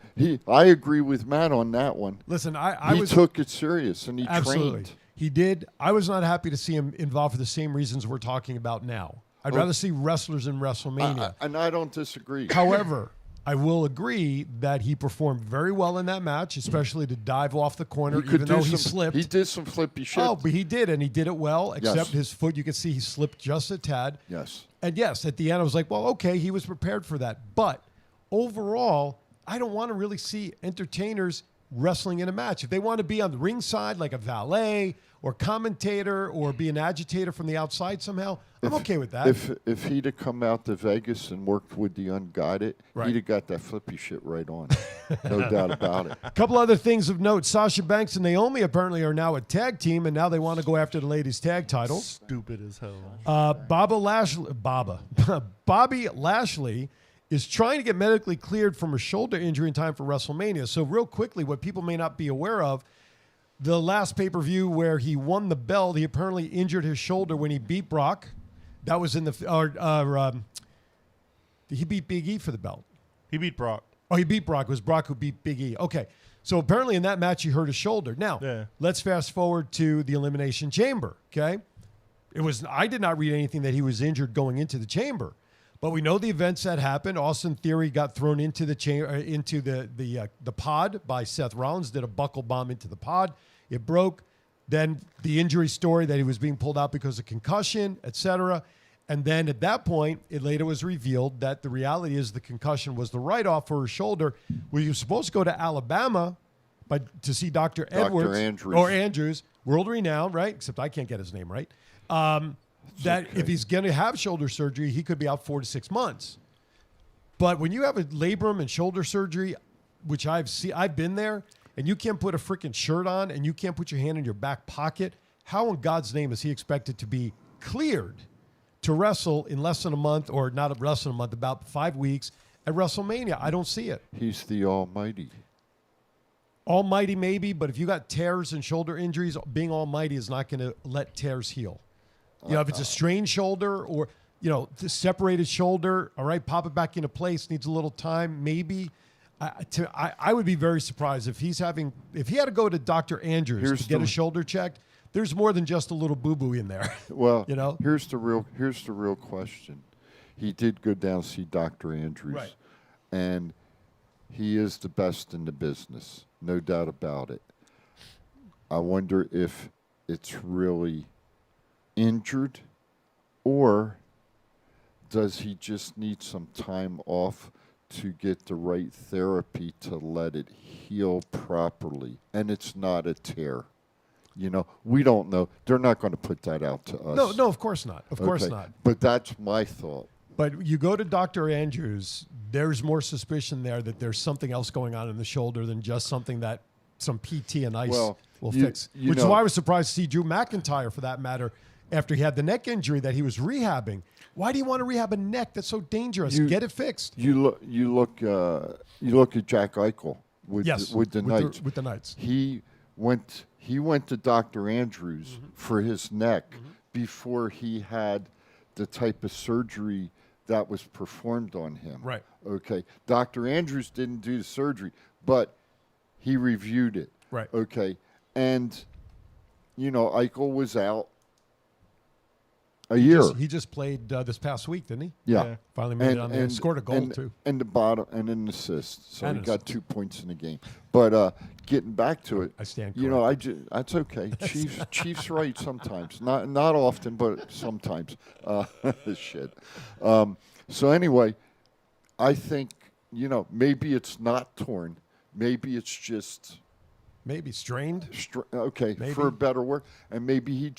I agree with Matt on that one. Listen, I He was took it serious and he absolutely. trained. He did. I was not happy to see him involved for the same reasons we're talking about now. I'd rather see wrestlers in WrestleMania. And I don't disagree. However, I will agree that he performed very well in that match, especially to dive off the corner, He could even do though he some- slipped. He did some flippy shit. Oh, but he did, and he did it well, except Yes. his foot. You could see he slipped just a tad. Yes. And yes, at the end, I was like, well, okay, he was prepared for that. But overall, I don't want to really see entertainers wrestling in a match. If they want to be on the ringside like a valet or commentator or be an agitator from the outside somehow, I'm okay with that. If he'd have come out to Vegas and worked with the Unguided, Right. he'd have got that flippy shit right on. No doubt about it. A couple other things of note. Sasha Banks and Naomi apparently are now a tag team, and now they want to go after the ladies' tag titles. Stupid as hell. Bobby Lashley is trying to get medically cleared from a shoulder injury in time for WrestleMania. So real quickly, what people may not be aware of, the last pay-per-view where he won the belt, he apparently injured his shoulder when he beat Brock. That was in the he beat Big E for the belt. He beat Brock. Oh, he beat Brock. It was Brock who beat Big E. Okay. So apparently in that match, he hurt his shoulder. Now, let's fast forward to the Elimination Chamber, okay? I did not read anything that he was injured going into the chamber. But we know the events that happened. Austin Theory got thrown into the the pod by Seth Rollins, did a buckle bomb into the pod. It broke. Then the injury story that he was being pulled out because of concussion, etc. And then at that point, it later was revealed that the reality is the concussion was the write-off for his shoulder. Well, he was supposed to go to Alabama, but to see Dr. Edwards Andrews. or Andrews, world renowned, right? Except I can't get his name right. That if he's going to have shoulder surgery, he could be out 4 to 6 months. But when you have a labrum and shoulder surgery, which I've been there, and you can't put a freaking shirt on and you can't put your hand in your back pocket, how in God's name is he expected to be cleared to wrestle in less than a month, or not less than a month, about 5 weeks at WrestleMania? I don't see it. He's the Almighty. Almighty maybe, but if you got tears and shoulder injuries, being almighty is not going to let tears heal. You know, if it's a strained shoulder or, you know, the separated shoulder, all right, pop it back into place, needs a little time, maybe. I would be very surprised if he had to go to Dr. Andrews to get a shoulder checked. There's more than just a little boo-boo in there. Well, you know, here's the real question. He did go down to see Dr. Andrews, right, and he is the best in the business, no doubt about it. I wonder if it's really injured, or does he just need some time off to get the right therapy to let it heal properly? And it's not a tear. You know, we don't know. They're not going to put that out to us. No, of course not. Of course not. But that's my thought. But you go to Dr. Andrews, there's more suspicion there that there's something else going on in the shoulder than just something that some PT and ice will fix. Which is why I was surprised to see Drew McIntyre, for that matter, after he had the neck injury that he was rehabbing. Why do you want to rehab a neck? That's so dangerous. Get it fixed. You look at Jack Eichel with the Knights. With the Knights. He went to Dr. Andrews for his neck before he had the type of surgery that was performed on him. Right. Okay. Dr. Andrews didn't do the surgery, but he reviewed it. Right. Okay. And, you know, Eichel was out a year. He just played this past week, didn't he? Yeah. Finally made it on there. Scored a goal, too. And the bottom, and an assist. So And he an got 2 points in the game. But getting back to it, I stand you know, that's okay. Chiefs right sometimes. Not often, but sometimes. Shit. So anyway, I think, you know, maybe it's not torn. Maybe it's just... Maybe strained. Maybe. For a better word. And maybe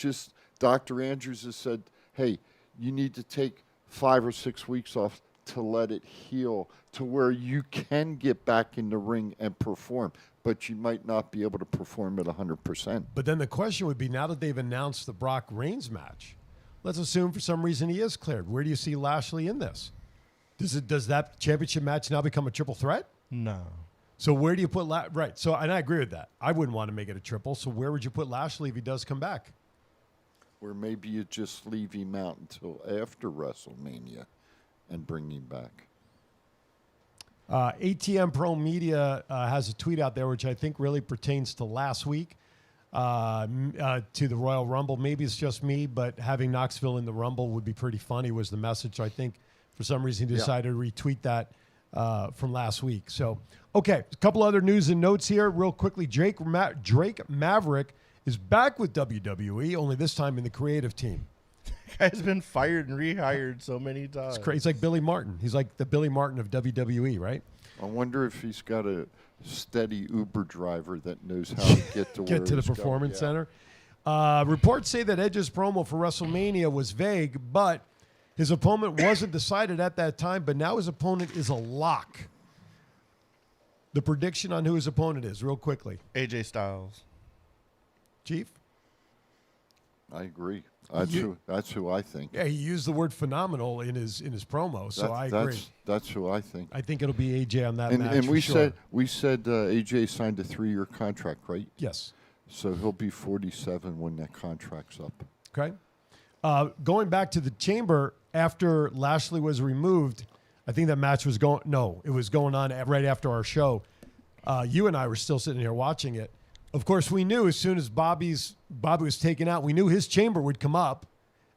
Dr. Andrews has said, hey, you need to take 5 or 6 weeks off to let it heal to where you can get back in the ring and perform, but you might not be able to perform at 100%. But then the question would be, now that they've announced the Brock Reigns match, let's assume for some reason he is cleared. Where do you see Lashley in this? Does that championship match now become a triple threat? No. So where do you put right? So, and I agree with that. I wouldn't want to make it a triple. So where would you put Lashley if he does come back? Or maybe you just leave him out until after WrestleMania and bring him back. ATM Pro Media has a tweet out there which I think really pertains to last week, to the Royal Rumble. Maybe it's just me, but having Knoxville in the Rumble would be pretty funny was the message. So I think for some reason he decided to retweet that from last week. So, okay, a couple other news and notes here real quickly. Drake Maverick is back with WWE, only this time in the creative team. Guy's been fired and rehired so many times. It's crazy. He's like Billy Martin. He's like the Billy Martin of WWE, right? I wonder if he's got a steady Uber driver that knows how to get to get to the Performance Center. Reports say that Edge's promo for WrestleMania was vague, but his opponent wasn't decided at that time, but now his opponent is a lock. The prediction on who his opponent is, real quickly. AJ Styles. Chief? I agree. That's who I think. Yeah, he used the word phenomenal in his promo, so I agree. That's who I think. I think it'll be AJ on that match. And we sure. said AJ signed a 3-year contract, right? Yes. So he'll be 47 when that contract's up. Okay. Going back to the chamber after Lashley was removed, I think that match was going. No, it was going on right after our show. You and I were still sitting here watching it. Of course, we knew as soon as Bobby was taken out, we knew his chamber would come up.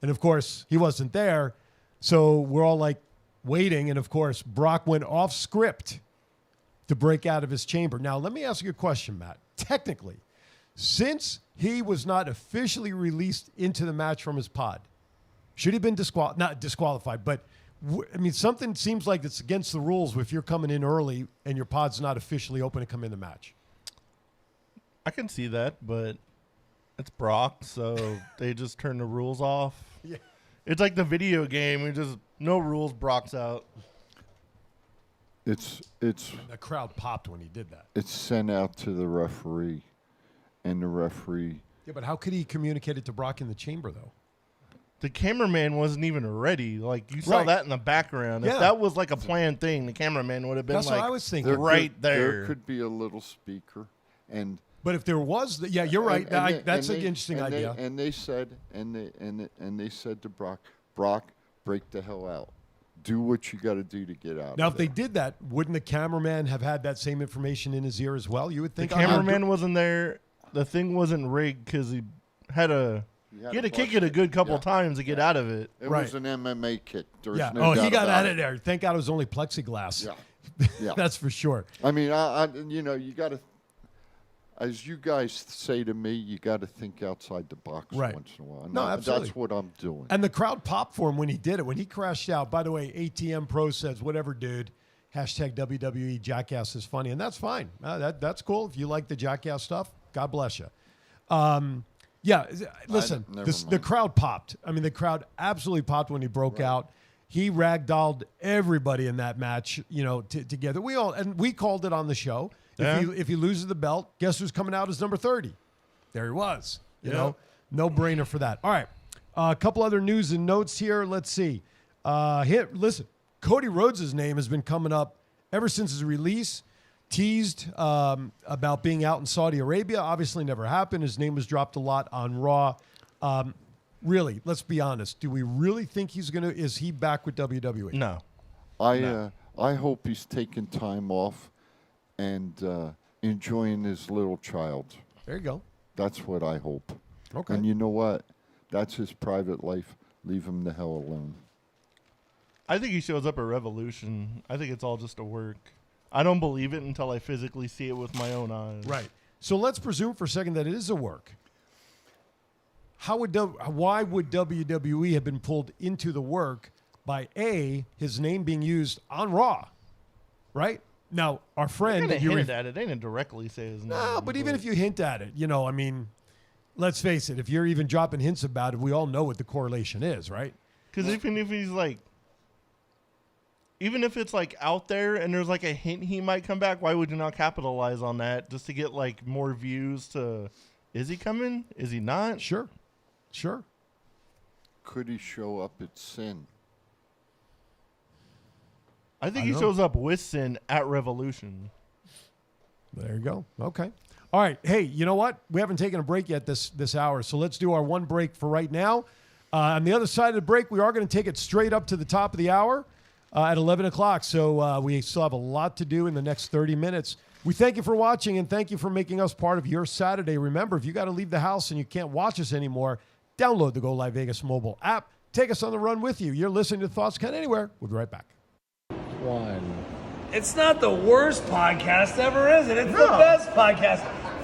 And, of course, he wasn't there. So we're all, like, waiting. And, of course, Brock went off script to break out of his chamber. Now, let me ask you a question, Matt. Technically, since he was not officially released into the match from his pod, should he have been not disqualified, but, I mean, something seems like it's against the rules if you're coming in early and your pod's not officially open to come in the match. I can see that, but it's Brock, so they just turn the rules off. Yeah. It's like the video game. We just no rules. Brock's out. It's The crowd popped when he did that. it's sent out to the referee, and the referee. Yeah, but how could he communicate it to Brock in the chamber, though? The cameraman wasn't even ready. Like, you saw Right. that in the background. Yeah. If that was like a planned thing, the cameraman would have been That's like, what I was thinking. right there. There could be a little speaker, and But if there was, yeah, you're right. That's an interesting and idea. They said to Brock, break the hell out. Do what you got to do to get out. Now, of if they there. did that, wouldn't the cameraman have had that same information in his ear as well? You would The think. cameraman wasn't there. The thing wasn't rigged because he had to kick it a good couple times to get out of it. It Right. was an MMA kick. There's Yeah. no doubt He got about out it. of there. Thank God it was only plexiglass. Yeah. Yeah. That's for sure. I mean, you got to, as you guys say to me, you got to think outside the box Right. once in a while. No, absolutely. That's what I'm doing. And the crowd popped for him when he did it. When he crashed out, by the way, ATM Pro says, whatever, dude. Hashtag WWE Jackass is funny. And that's fine. That's cool. If you like the Jackass stuff, God bless you. Yeah, listen, never the mind. crowd popped. I mean, the crowd absolutely popped when he broke out. He ragdolled everybody in that match, together. We called it on the show. Yeah. If he loses the belt, guess who's coming out as number 30? There he was. You Yeah. know, no brainer for that. All right, a couple other news and notes here. Let's see. Listen, Cody Rhodes' name has been coming up ever since his release. Teased about being out in Saudi Arabia. Obviously never happened. His name was dropped a lot on Raw. Really, let's be honest. Do we really think is he back with WWE? No. I hope he's taking time off and enjoying his little child. There you go. That's what I hope. Okay. And you know what? That's his private life. Leave him the hell alone. I think he shows up at Revolution. I think it's all just a work. I don't believe it until I physically see it with my own eyes. Right. So let's presume for a second that it is a work. Why would WWE have been pulled into the work by his name being used on Raw? Right? Now, our friend They that you hinted at it. They didn't directly say his name. No, but even if you hint at it, I mean, let's face it, if you're even dropping hints about it, we all know what the correlation is, right? Because even if he's like, even if it's like out there and there's like a hint he might come back, why would you not capitalize on that just to get like more views to, is he coming? Is he not? Sure. Could he show up at Sin? I think I he don't shows up with Sin at Revolution. There you go. Okay. All right. Hey, you know what? We haven't taken a break yet this hour, so let's do our one break for right now. On the other side of the break, we are going to take it straight up to the top of the hour at 11 o'clock. So we still have a lot to do in the next 30 minutes. We thank you for watching and thank you for making us part of your Saturday. Remember, if you got to leave the house and you can't watch us anymore, download the Go Live Vegas mobile app. Take us on the run with you. You're listening to Thoughts Count Anywhere. We'll be right back. It's not the worst podcast ever, is it? It's the best podcast.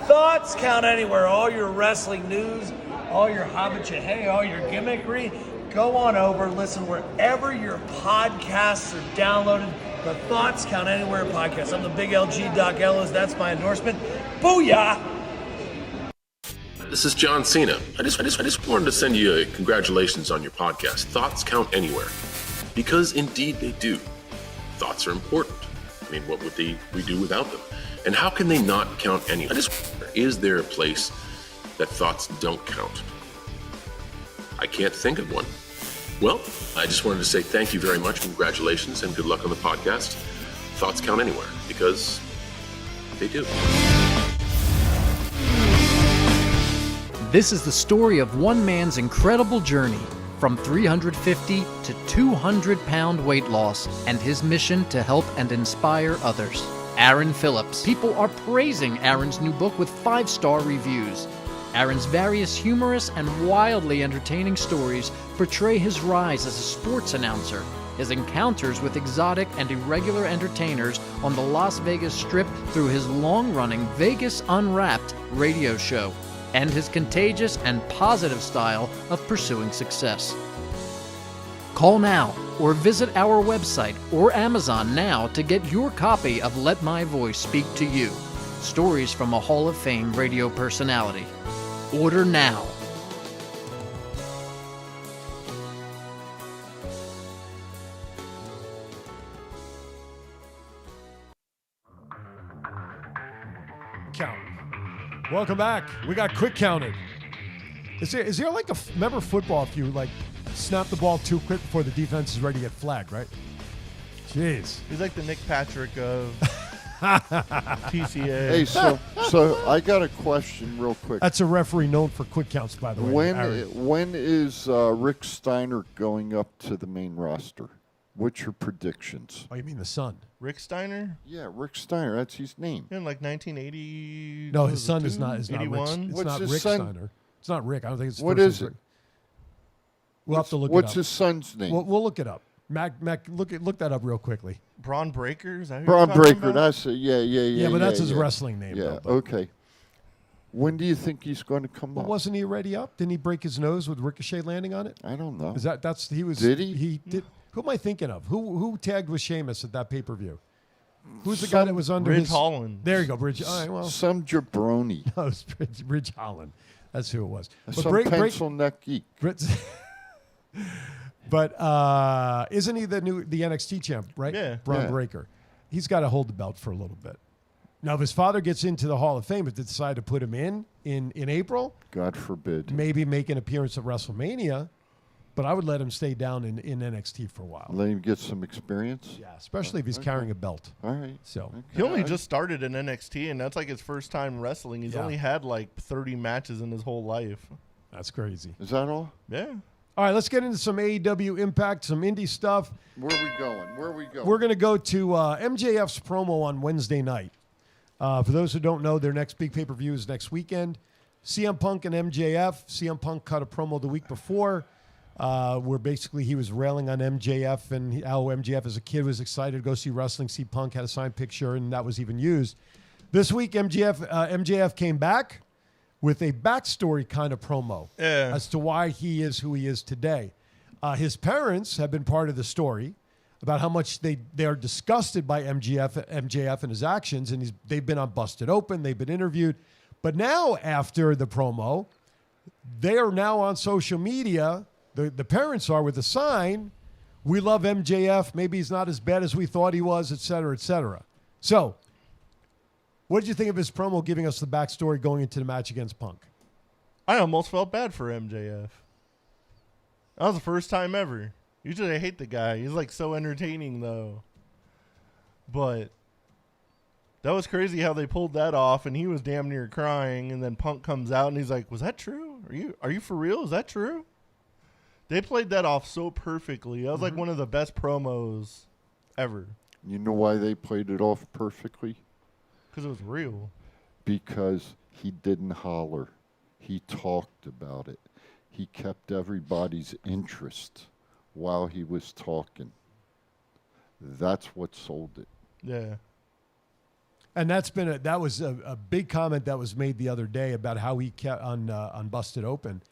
Thoughts Count Anywhere. All your wrestling news, all your hobbit all your gimmickry. Go on over, listen wherever your podcasts are downloaded. The Thoughts Count Anywhere podcast. I'm the big LG Doc Ellis. That's my endorsement. Booyah! This is John Cena. I just wanted to send you a congratulations on your podcast. Thoughts count anywhere. Because indeed they do. Thoughts are important. I mean, what would we do without them? And how can they not count anywhere? Is there a place that thoughts don't count? I can't think of one. Well, I just wanted to say thank you very much, congratulations, and good luck on the podcast. Thoughts count anywhere, because they do. This is the story of one man's incredible journey from 350 to 200-pound weight loss and his mission to help and inspire others. Aaron Phillips. People are praising Aaron's new book with 5-star reviews. Aaron's various humorous and wildly entertaining stories portray his rise as a sports announcer, his encounters with exotic and irregular entertainers on the Las Vegas Strip through his long-running Vegas Unwrapped radio show, and his contagious and positive style of pursuing success. Call now or visit our website or Amazon now to get your copy of Let My Voice Speak to You. Stories from a Hall of Fame radio personality. Order now. Count. Welcome back. We got quick counted. Is there like remember football, if you like snap the ball too quick before the defense is ready to get flagged, right? Jeez. He's like the Nick Patrick of TCA. Hey, so I got a question real quick. That's a referee known for quick counts, by the way. When is Rick Steiner going up to the main roster? What's your predictions? Oh, you mean the son? Rick Steiner? Yeah, Rick Steiner. That's his name. In like 1980. No, his son is not. 81? It's What's not his Rick son? Steiner. It's not Rick. I don't think it's. What first is name's it? Rick. We'll have to look it up. What's his son's name? We'll look it up. Mac, look that up real quickly. Braun Breaker? Is that who Braun you're talking Breaker. about? That's it. Yeah. Yeah, but that's his wrestling name. Yeah. though, but- Okay. When do you think he's going to come But up? wasn't he already up? Didn't he break his nose with Ricochet landing on it? I don't know. Is that's he was? Did he? He did. Who am I thinking of? Who tagged with Sheamus at that pay-per-view? Who's the guy that was under Ridge his? Holland. There you go, Bridge. All right, well, Some jabroni. no, it was Bridge Holland. That's who it was. Some pencil neck geek. But isn't he the NXT champ, right? Yeah. Braun Yeah. Breaker. He's got to hold the belt for a little bit. Now, if his father gets into the Hall of Fame, if they decide to put him in April, God forbid. maybe make an appearance at WrestleMania, but I would let him stay down in NXT for a while. Let him get some experience. Yeah, especially if he's carrying a belt. All right. So He only just started in NXT, and that's like his first time wrestling. He's Yeah. only had like 30 matches in his whole life. that's crazy. Is that all? Yeah. All right, let's get into some AEW Impact, some indie stuff. Where are we going? We're going to go to MJF's promo on Wednesday night. For those who don't know, their next big pay-per-view is next weekend. CM Punk and MJF. CM Punk cut a promo the week before where basically he was railing on MJF and how MJF as a kid was excited to go see wrestling, see Punk, had a signed picture, and that was even used. This week, MJF came back with a backstory kind of promo as to why he is who he is today. His parents have been part of the story about how much they are disgusted by MJF and his actions, and they've been on Busted Open, they've been interviewed. But now, after the promo, they are now on social media, the parents are, with a sign, "We love MJF, maybe he's not as bad as we thought he was," et cetera, et cetera. So, what did you think of his promo giving us the backstory going into the match against Punk? I almost felt bad for MJF. That was the first time ever. Usually I hate the guy. He's like so entertaining though. But that was crazy how they pulled that off, and he was damn near crying, and then Punk comes out and he's like, "Was that true? Are you for real? Is that true?" They played that off so perfectly. That was like one of the best promos ever. You know why they played it off perfectly? Because it was real. Because he didn't holler. He talked about it. He kept everybody's interest while he was talking. That's what sold it. Yeah. And that was a big comment that was made the other day about how he kept on Busted Open.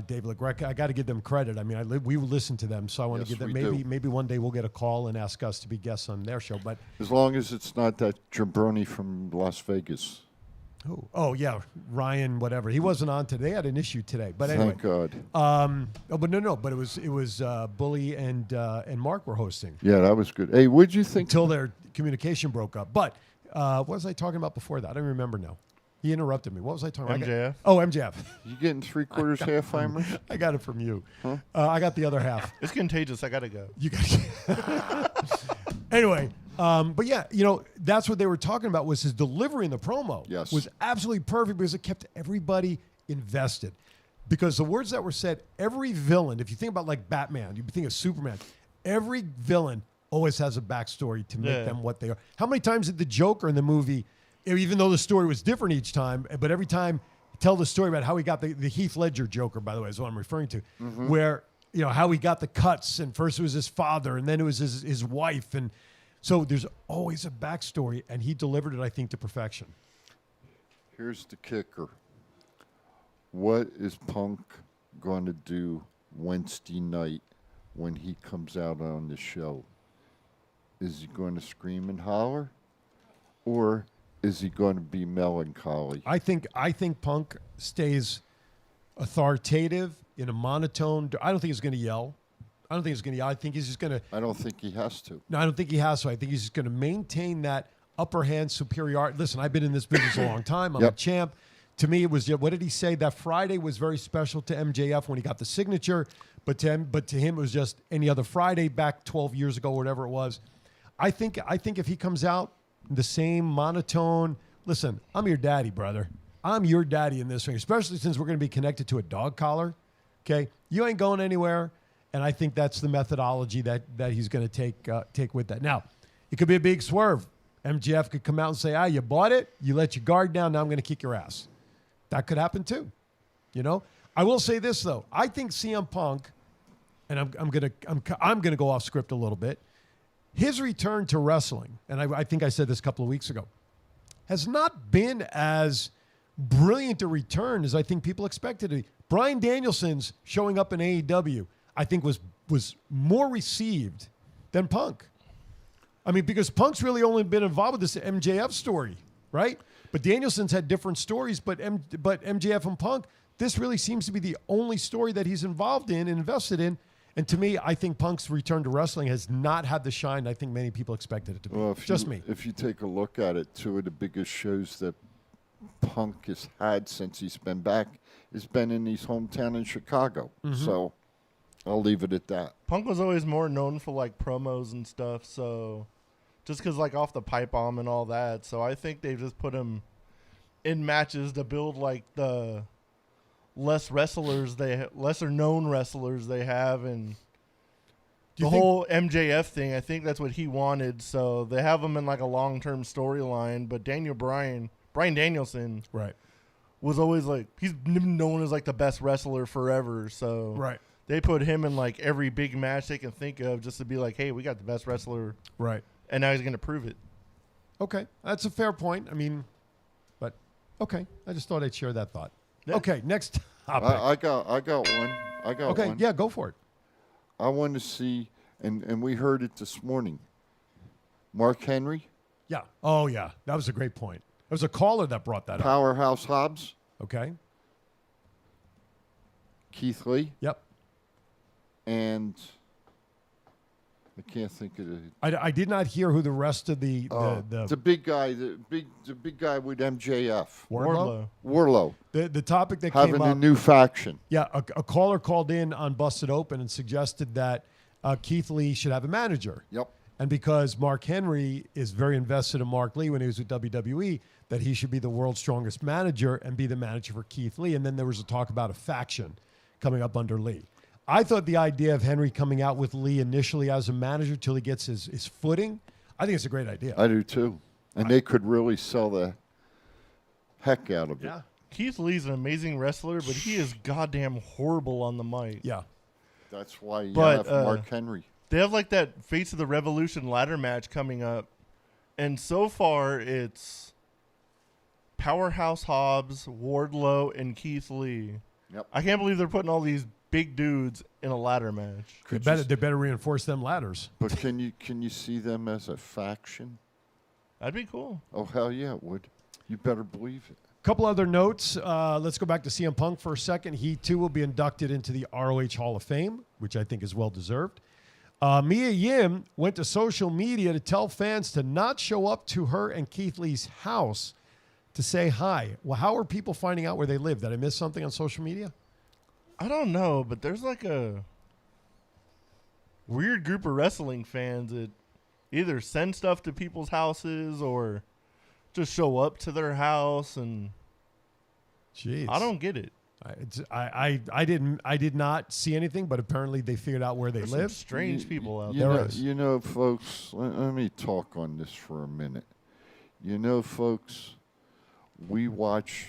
Dave LaGreca, I got to give them credit. I mean, we listen to them, so I want to give them. Maybe one day we'll get a call and ask us to be guests on their show. But as long as it's not that jabroni from Las Vegas. Oh yeah, Ryan, whatever. He wasn't on today. They had an issue today, but anyway. Thank God. But it was Bully and Mark were hosting. Yeah, that was good. Hey, what'd you think? Until their communication broke up. But what was I talking about before that? I don't remember now. He interrupted me. What was I talking about? MJF. MJF. You getting 3/4 half-timers? I got it from you. Huh? I got the other half. It's contagious. I got to go. You got Anyway, but yeah, that's what they were talking about was his delivery in the promo. Yes. Was absolutely perfect because it kept everybody invested. Because the words that were said, every villain, if you think about like Batman, you think of Superman, every villain always has a backstory to make them what they are. How many times did the Joker in the movie, even though the story was different each time, but every time tell the story about how he got the Heath Ledger Joker, by the way, is what I'm referring to, where, how he got the cuts, and first it was his father, and then it was his wife, and so there's always a backstory, and he delivered it, I think, to perfection. Here's the kicker. What is Punk going to do Wednesday night when he comes out on the show? Is he going to scream and holler? Or is he going to be melancholy? I think Punk stays authoritative in a monotone. I don't think he's going to yell. I don't think he's going to yell. I think he's just going to. I don't think he has to. No, I don't think he has to. I think he's just going to maintain that upper hand superiority. Listen, I've been in this business a long time. I'm a champ. To me, it was, what did he say? That Friday was very special to MJF when he got the signature, but to him it was just any other Friday back 12 years ago, whatever it was. I think if he comes out the same monotone, listen, I'm your daddy, brother. I'm your daddy in this ring, especially since we're going to be connected to a dog collar. Okay, you ain't going anywhere, and I think that's the methodology that he's going to take with that. Now, it could be a big swerve. MJF could come out and say, you bought it, you let your guard down, now I'm going to kick your ass. That could happen too. You know, I will say this though. I think CM Punk, and I'm gonna go off script a little bit. His return to wrestling, and I think I said this a couple of weeks ago, has not been as brilliant a return as I think people expected it. Bryan Danielson's showing up in AEW, I think was more received than Punk. I mean, because Punk's really only been involved with this MJF story, right? But Danielson's had different stories, but MJF and Punk, this really seems to be the only story that he's involved in and invested in. And to me, I think Punk's return to wrestling has not had the shine I think many people expected it to be. Well, Me. If you take a look at it, two of the biggest shows that Punk has had since he's been back has been in his hometown in Chicago. Mm-hmm. So I'll leave it at that. Punk was always more known for like promos and stuff, so just because like off the pipe bomb and all that. So I think they just put him in matches to build like the lesser known wrestlers they have, and the whole MJF thing. I think that's what he wanted. So they have him in like a long term storyline. But Bryan Danielson, right, was always like he's known as like the best wrestler forever. So right. They put him in like every big match they can think of just to be like, hey, we got the best wrestler. Right. And now he's going to prove it. Okay. That's a fair point. I mean, but okay. I just thought I'd share that thought. Yeah. Okay. Next topic. I got one. Okay. One. Yeah, go for it. I want to see, and we heard it this morning, Mark Henry. Yeah. Oh, yeah. That was a great point. There was a caller that brought that up. Powerhouse Hobbs. Okay. Keith Lee. Yep. And I can't think of it. I did not hear who the rest of the big guy, the big guy with MJF. Wardlow. The topic that having came up, a new faction. Yeah, a caller called in on Busted Open and suggested that Keith Lee should have a manager. Yep. And because Mark Henry is very invested in Mark Lee when he was with WWE, that he should be the world's strongest manager and be the manager for Keith Lee. And then there was a talk about a faction coming up under Lee. I thought the idea of Henry coming out with Lee initially as a manager till he gets his footing, I think it's a great idea. I do too. And they could really sell the heck out of it. Keith Lee's an amazing wrestler, but he is goddamn horrible on the mic. Yeah. That's why you have Mark Henry. They have like that Fates of the Revolution ladder match coming up. And so far it's Powerhouse Hobbs, Wardlow, and Keith Lee. Yep. I can't believe they're putting all these big dudes in a ladder match. They better reinforce them ladders. But can you see them as a faction? That'd be cool. Oh, hell yeah, it would. You better believe it. Couple other notes. Let's go back to CM Punk for a second. He, too, will be inducted into the ROH Hall of Fame, which I think is well-deserved. Mia Yim went to social media to tell fans to not show up to her and Keith Lee's house to say hi. Well, how are people finding out where they live? Did I miss something on social media? I don't know, but there's like a weird group of wrestling fans that either send stuff to people's houses or just show up to their house, and jeez, I don't get it. I did not see anything, but apparently they figured out where they There's live. some strange people out there. You know, folks, let me talk on this for a minute. You know, folks, we watch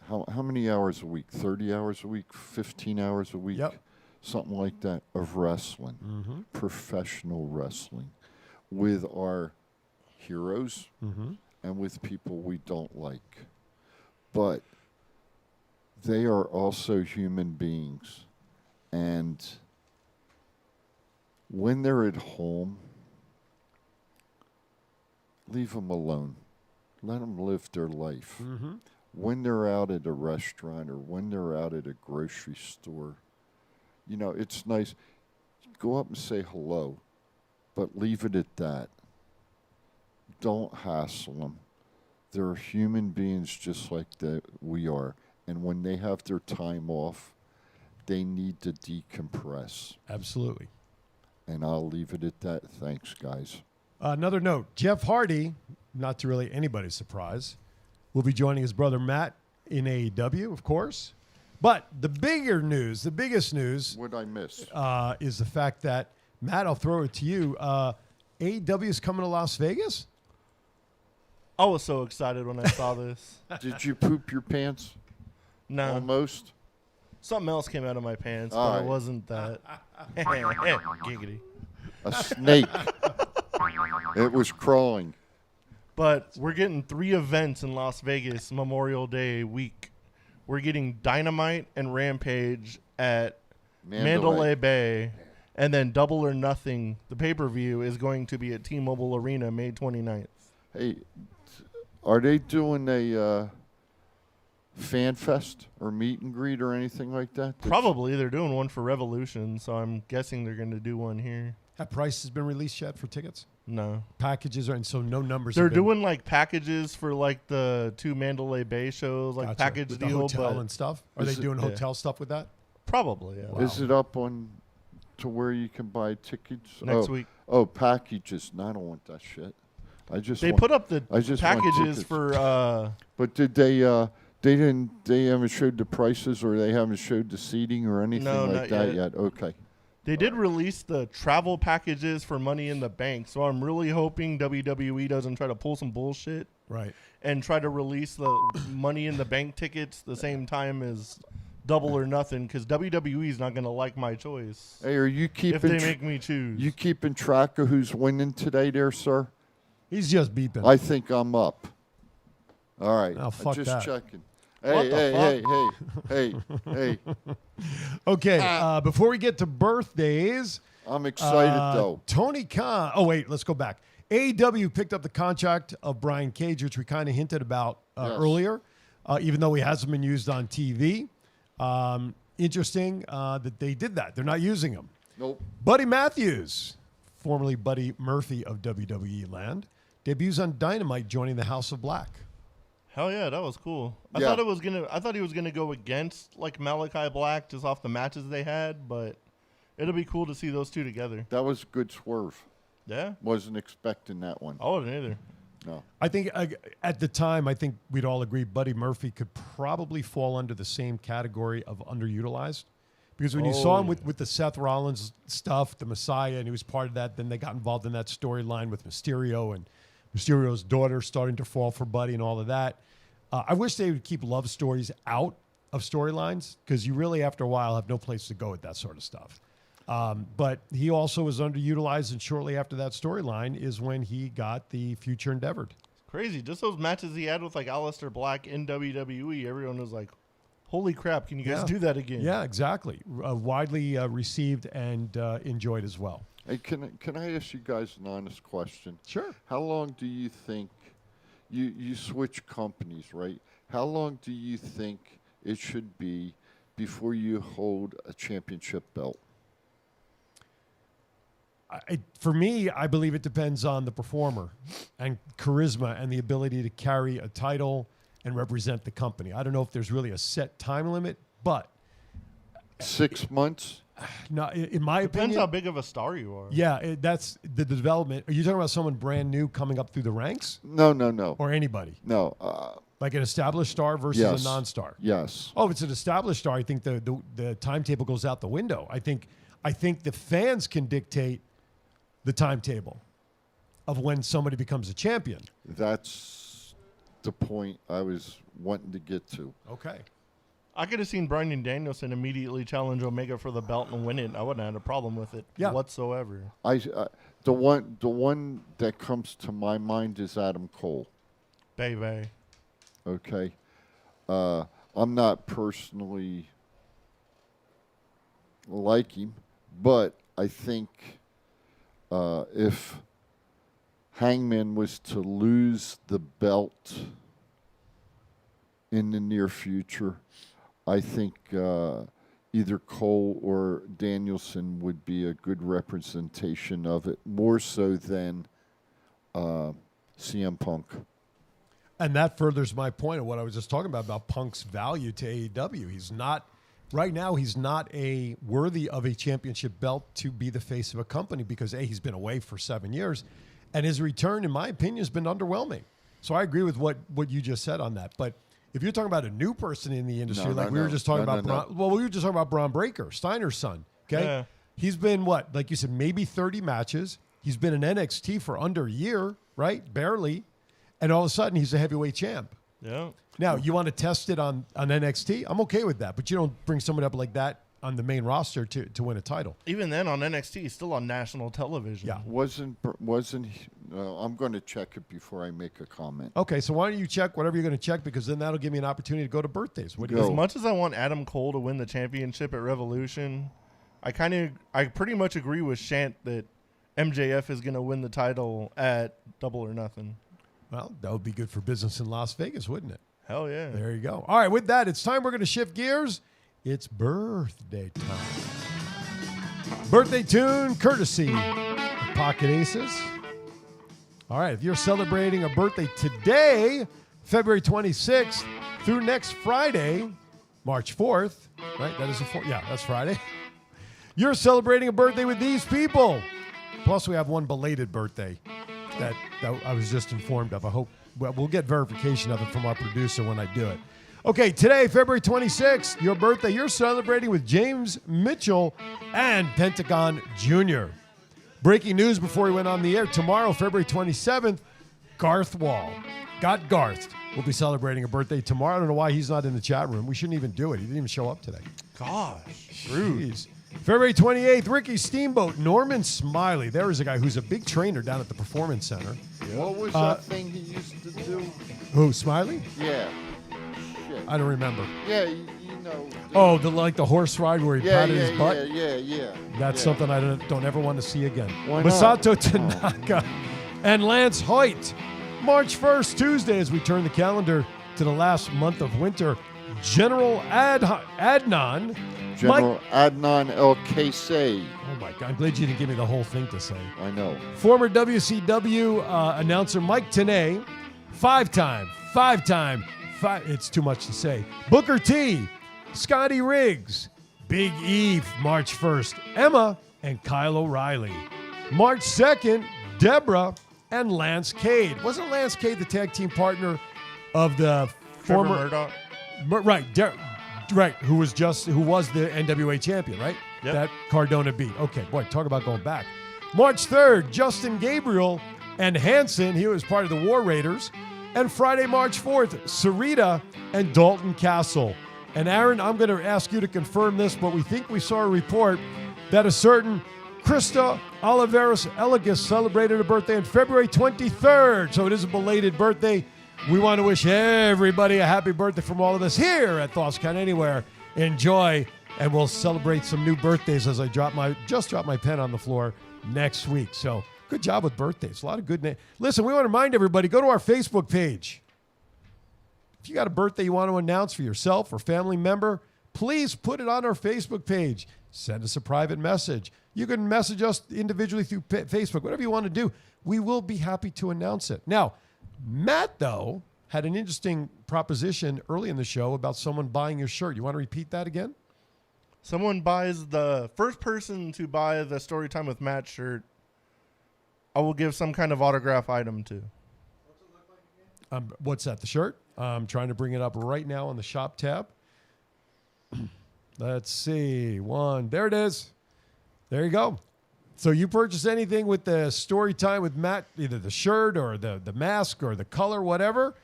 how many hours a week? 30 hours a week? 15 hours a week? Yep. Something like that of wrestling, professional wrestling, with our heroes and with people we don't like. But they are also human beings. And when they're at home, leave them alone. Let them live their life. Mm-hmm. When they're out at a restaurant or when they're out at a grocery store, it's nice. Go up and say hello, but leave it at that. Don't hassle them. They're human beings just like we are. And when they have their time off, they need to decompress. Absolutely. And I'll leave it at that. Thanks, guys. Another note, Jeff Hardy, not to really anybody's surprise, will be joining his brother Matt in AEW, of course. But the biggest news What'd I miss? is the fact that, Matt, I'll throw it to you. AEW is coming to Las Vegas? I was so excited when I saw this. Did you poop your pants? No. Almost? Something else came out of my pants, All but right. it wasn't that. Giggity. A snake. It was crawling. But we're getting 3 events in Las Vegas Memorial Day week. We're getting Dynamite and Rampage at Mandalay Bay. And then Double or Nothing, the pay-per-view, is going to be at T-Mobile Arena May 29th. Hey, are they doing a fan fest or meet and greet or anything like that? Probably. They're doing one for Revolution, so I'm guessing they're going to do one here. Have prices been released yet for tickets? No. Packages, and so no numbers. They're have been- doing like packages for like the 2 Mandalay Bay shows, like Gotcha. package With deal. the hotel but and stuff. Are they doing hotel stuff with that? Probably, yeah. Wow. Is it up on to where you can buy tickets? Next week. Oh, packages. No, I don't want that shit. They put up the I just want packages tickets. for. But did they? They haven't showed the prices, or they haven't showed the seating or anything No, like not that yet. Okay. They did release the travel packages for Money in the Bank, so I'm really hoping WWE doesn't try to pull some bullshit. Right. And try to release the Money in the Bank tickets the same time as Double or Nothing, because WWE is not going to like my choice. Hey, are you keeping? If they make me choose. You keeping track of who's winning today, there, sir? He's just beeping. I think I'm up. All right. Oh, fuck just that. checking. What Hey, the hey. Okay, before we get to birthdays, I'm excited though. Tony Khan. Oh wait, let's go back. AEW picked up the contract of Brian Cage, which we kind of hinted about Yes. earlier, even though he hasn't been used on TV. Interesting that they did that. They're not using him. Nope. Buddy Matthews, formerly Buddy Murphy of WWE land, debuts on Dynamite, joining the House of Black. Hell yeah, that was cool. I Yeah. thought he was gonna go against like Malachi Black just off the matches they had, but it'll be cool to see those two together. That was a good swerve. Yeah, Wasn't expecting that one. I wasn't either. No. I think at the time, I think we'd all agree Buddy Murphy could probably fall under the same category of underutilized. Because when you saw him with the Seth Rollins stuff, the Messiah, and he was part of that, then they got involved in that storyline with Mysterio and Mysterio's daughter starting to fall for Buddy and all of that. I wish they would keep love stories out of storylines because you really, after a while, have no place to go with that sort of stuff. But he also was underutilized, and shortly after that storyline is when he got the Future Endeavored. Crazy. Just those matches he had with like Aleister Black in WWE, everyone was like, holy crap, can you guys do that again? Yeah, exactly. Widely received and enjoyed as well. Hey, can I ask you guys an honest question? Sure. How long do you think you switch companies, right? How long do you think it should be before you hold a championship belt? For me, I believe it depends on the performer and charisma and the ability to carry a title and represent the company. I don't know if there's really a set time limit, but 6 months? no, in my Depends opinion, how big of a star you are. yeah, that's the development. Are you talking about someone brand new coming up through the ranks, No. or anybody No. like an established star versus Yes. a non-star? Yes. Oh, if it's an established star, I think the timetable goes out the window. I think the fans can dictate the timetable of when somebody becomes a champion. That's the point I was wanting to get to. Okay. I could have seen Bryan Danielson immediately challenge Omega for the belt and win it. I wouldn't have had a problem with it whatsoever. The one that comes to my mind is Adam Cole. Baby. Okay. I'm not personally like him, but I think if Hangman was to lose the belt in the near future, I think either Cole or Danielson would be a good representation of it, more so than CM Punk. And that furthers my point of what I was just talking about Punk's value to AEW. He's not, right now, he's not worthy of a championship belt to be the face of a company because, A, he's been away for 7 years, and his return, in my opinion, has been underwhelming. So I agree with what you just said on that. But if you're talking about a new person in the industry, we were just talking about, we were just talking about Braun Breaker, Steiner's son, okay? Yeah. He's been, what, like you said, maybe 30 matches. He's been in NXT for under a year, right? Barely. And all of a sudden, he's a heavyweight champ. Yeah. Now, you want to test it on NXT? I'm okay with that. But you don't bring someone up like that on the main roster to win a title. Even then, on NXT, he's still on national television. Yeah. Wasn't I'm going to check it before I make a comment. Okay, so why don't you check whatever you're going to check, because then that'll give me an opportunity to go to birthdays. What do you As think? much as I want Adam Cole to win the championship at Revolution, I pretty much agree with Shant that MJF is going to win the title at Double or Nothing. Well, that would be good for business in Las Vegas, wouldn't it? Hell yeah. There you go. All right, with that, it's time we're going to shift gears. It's birthday time. Birthday tune courtesy of Pocket Aces. All right, if you're celebrating a birthday today, February 26th, through next Friday, March 4th, right? That is that's Friday. You're celebrating a birthday with these people. Plus, we have one belated birthday that I was just informed of. I hope we'll get verification of it from our producer when I do it. Okay, today, February 26th, your birthday, you're celebrating with James Mitchell and Pentagon Jr. Breaking news before we went on the air. Tomorrow, February 27th, Garth Wall. Got Garth. We'll be celebrating a birthday tomorrow. I don't know why he's not in the chat room. We shouldn't even do it. He didn't even show up today. Gosh. Rude. February 28th, Ricky Steamboat, Norman Smiley. There is a guy who's a big trainer down at the Performance Center. What was that thing he used to do? Who, Smiley? Yeah. Shit. I don't remember. Yeah, you know. Oh, the horse ride where he patted his butt? Yeah. That's something I don't ever want to see again. Why not? Masato Tanaka and Lance Hoyt. March 1st, Tuesday, as we turn the calendar to the last month of winter. General Adnan. General Adnan El-Kaisei. Oh, my God. I'm glad you didn't give me the whole thing to say. I know. Former WCW announcer Mike Tenay. Five-time. It's too much to say. Booker T. Scotty Riggs. Big E, March 1st. Emma and Kyle O'Reilly. March 2nd, Deborah and Lance Cade. Wasn't Lance Cade the tag team partner of the Trevor former... Murdoch. Right, who was the NWA champion, right? Yep. That Cardona beat. Okay, boy, talk about going back. March 3rd, Justin Gabriel and Hanson. He was part of the War Raiders. And Friday, March 4th, Sarita and Dalton Castle. And Aaron, I'm going to ask you to confirm this, but we think we saw a report that a certain Krista Oliveros Elegus celebrated a birthday on February 23rd. So it is a belated birthday. We want to wish everybody a happy birthday from all of us here at Thoughts Count Anywhere. Enjoy, and we'll celebrate some new birthdays as I just dropped my pen on the floor next week. So good job with birthdays. A lot of good names. Listen, we want to remind everybody, go to our Facebook page. If you got a birthday you want to announce for yourself or family member, please put it on our Facebook page. Send us a private message. You can message us individually through Facebook, whatever you want to do. We will be happy to announce it. Now, Matt, though, had an interesting proposition early in the show about someone buying your shirt. You want to repeat that again? Someone buys the first person to buy the Storytime with Matt shirt, I will give some kind of autograph item to. What's that, the shirt? I'm trying to bring it up right now on the shop tab. Let's see. There it is. There you go. So you purchase anything with the Storytime with Matt, either the shirt or the mask or the color, whatever,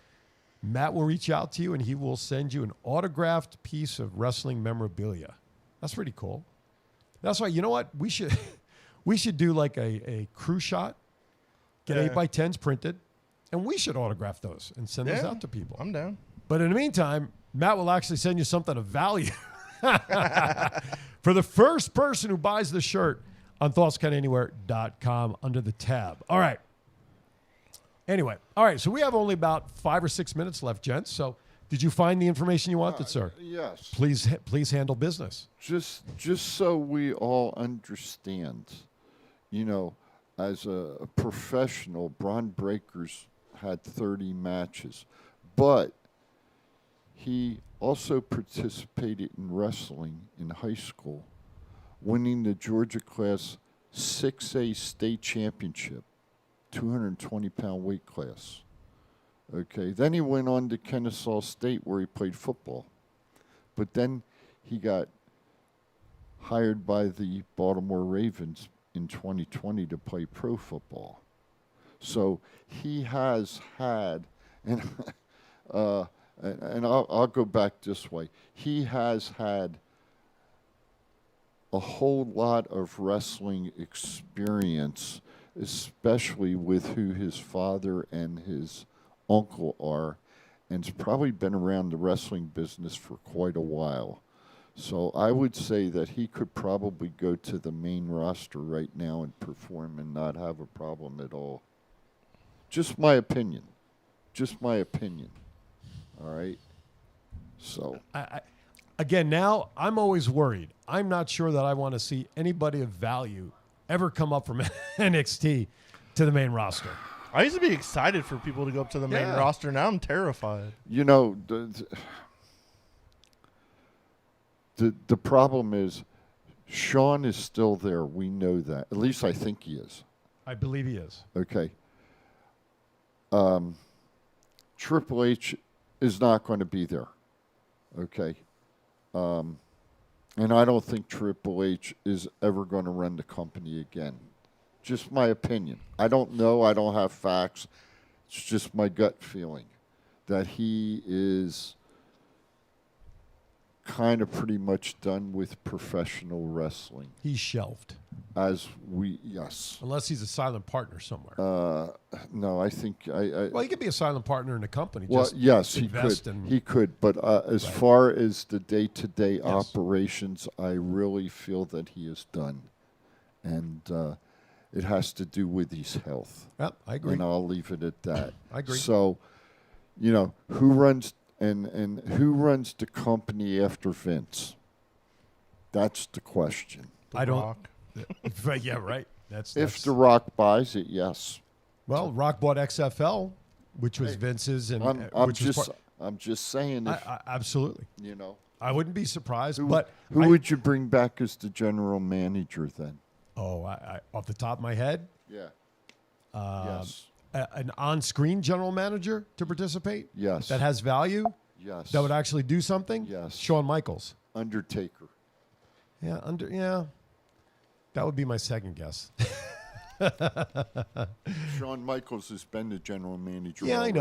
Matt will reach out to you and he will send you an autographed piece of wrestling memorabilia. That's pretty cool. That's why, you know what? We should do like a crew shot, get 8x10s printed, and we should autograph those and send those out to people. I'm down. But in the meantime, Matt will actually send you something of value for the first person who buys the shirt on ThoughtsCountAnywhere.com under the tab. All right. Anyway, all right. So we have only about 5 or 6 minutes left, gents. So did you find the information you wanted, sir? Yes. Please handle business. Just so we all understand, as a professional, Bron Breakkers had 30 matches, but he also participated in wrestling in high school, winning the Georgia Class 6A state championship, 220-pound weight class. Okay, then he went on to Kennesaw State where he played football. But then he got hired by the Baltimore Ravens in 2020 to play pro football. So he has had, and I'll go back this way. He has had a whole lot of wrestling experience, especially with who his father and his uncle are, and has probably been around the wrestling business for quite a while. So I would say that he could probably go to the main roster right now and perform and not have a problem at all. Just my opinion. All right? So. Again, now I'm always worried. I'm not sure that I want to see anybody of value ever come up from NXT to the main roster. I used to be excited for people to go up to the main roster. Now I'm terrified. The problem is Sean is still there. We know that. At least I think he is. I believe he is. Okay. Triple H is not going to be there. Okay. And I don't think Triple H is ever going to run the company again. Just my opinion. I don't know. I don't have facts. It's just my gut feeling that he is kind of pretty much done with professional wrestling. He's shelved. Yes. Unless he's a silent partner somewhere. No, I think well, he could be a silent partner in the company. Well, just yes, he invest could. and- He could, but as far as the day-to-day operations, I really feel that he is done, and it has to do with his health. Yep, I agree. And I'll leave it at that. I agree. So, who runs and who runs the company after Vince? That's the question. I don't. Yeah, right. That's If The Rock buys it, yes. Well, Rock bought XFL, which was Vince's, and I'm just saying. Absolutely. I wouldn't be surprised. Who would you bring back as the general manager then? Oh, I off the top of my head. Yeah. Yes. An on-screen general manager to participate. Yes. That has value. Yes. That would actually do something. Yes. Shawn Michaels. Undertaker. Yeah. That would be my second guess. Shawn Michaels has been the general manager. Yeah, already.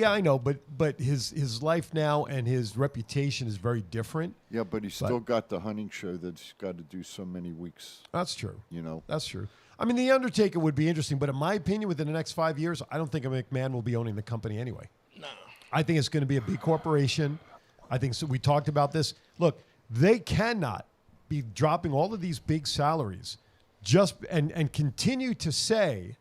I know. But his life now and his reputation is very different. Yeah, but he's still got the hunting show that he's got to do so many weeks. That's true. That's true. I mean, The Undertaker would be interesting, but in my opinion, within the next 5 years, I don't think a McMahon will be owning the company anyway. No. I think it's going to be a big corporation. I think so. We talked about this. Look, they cannot be dropping all of these big salaries and continue to say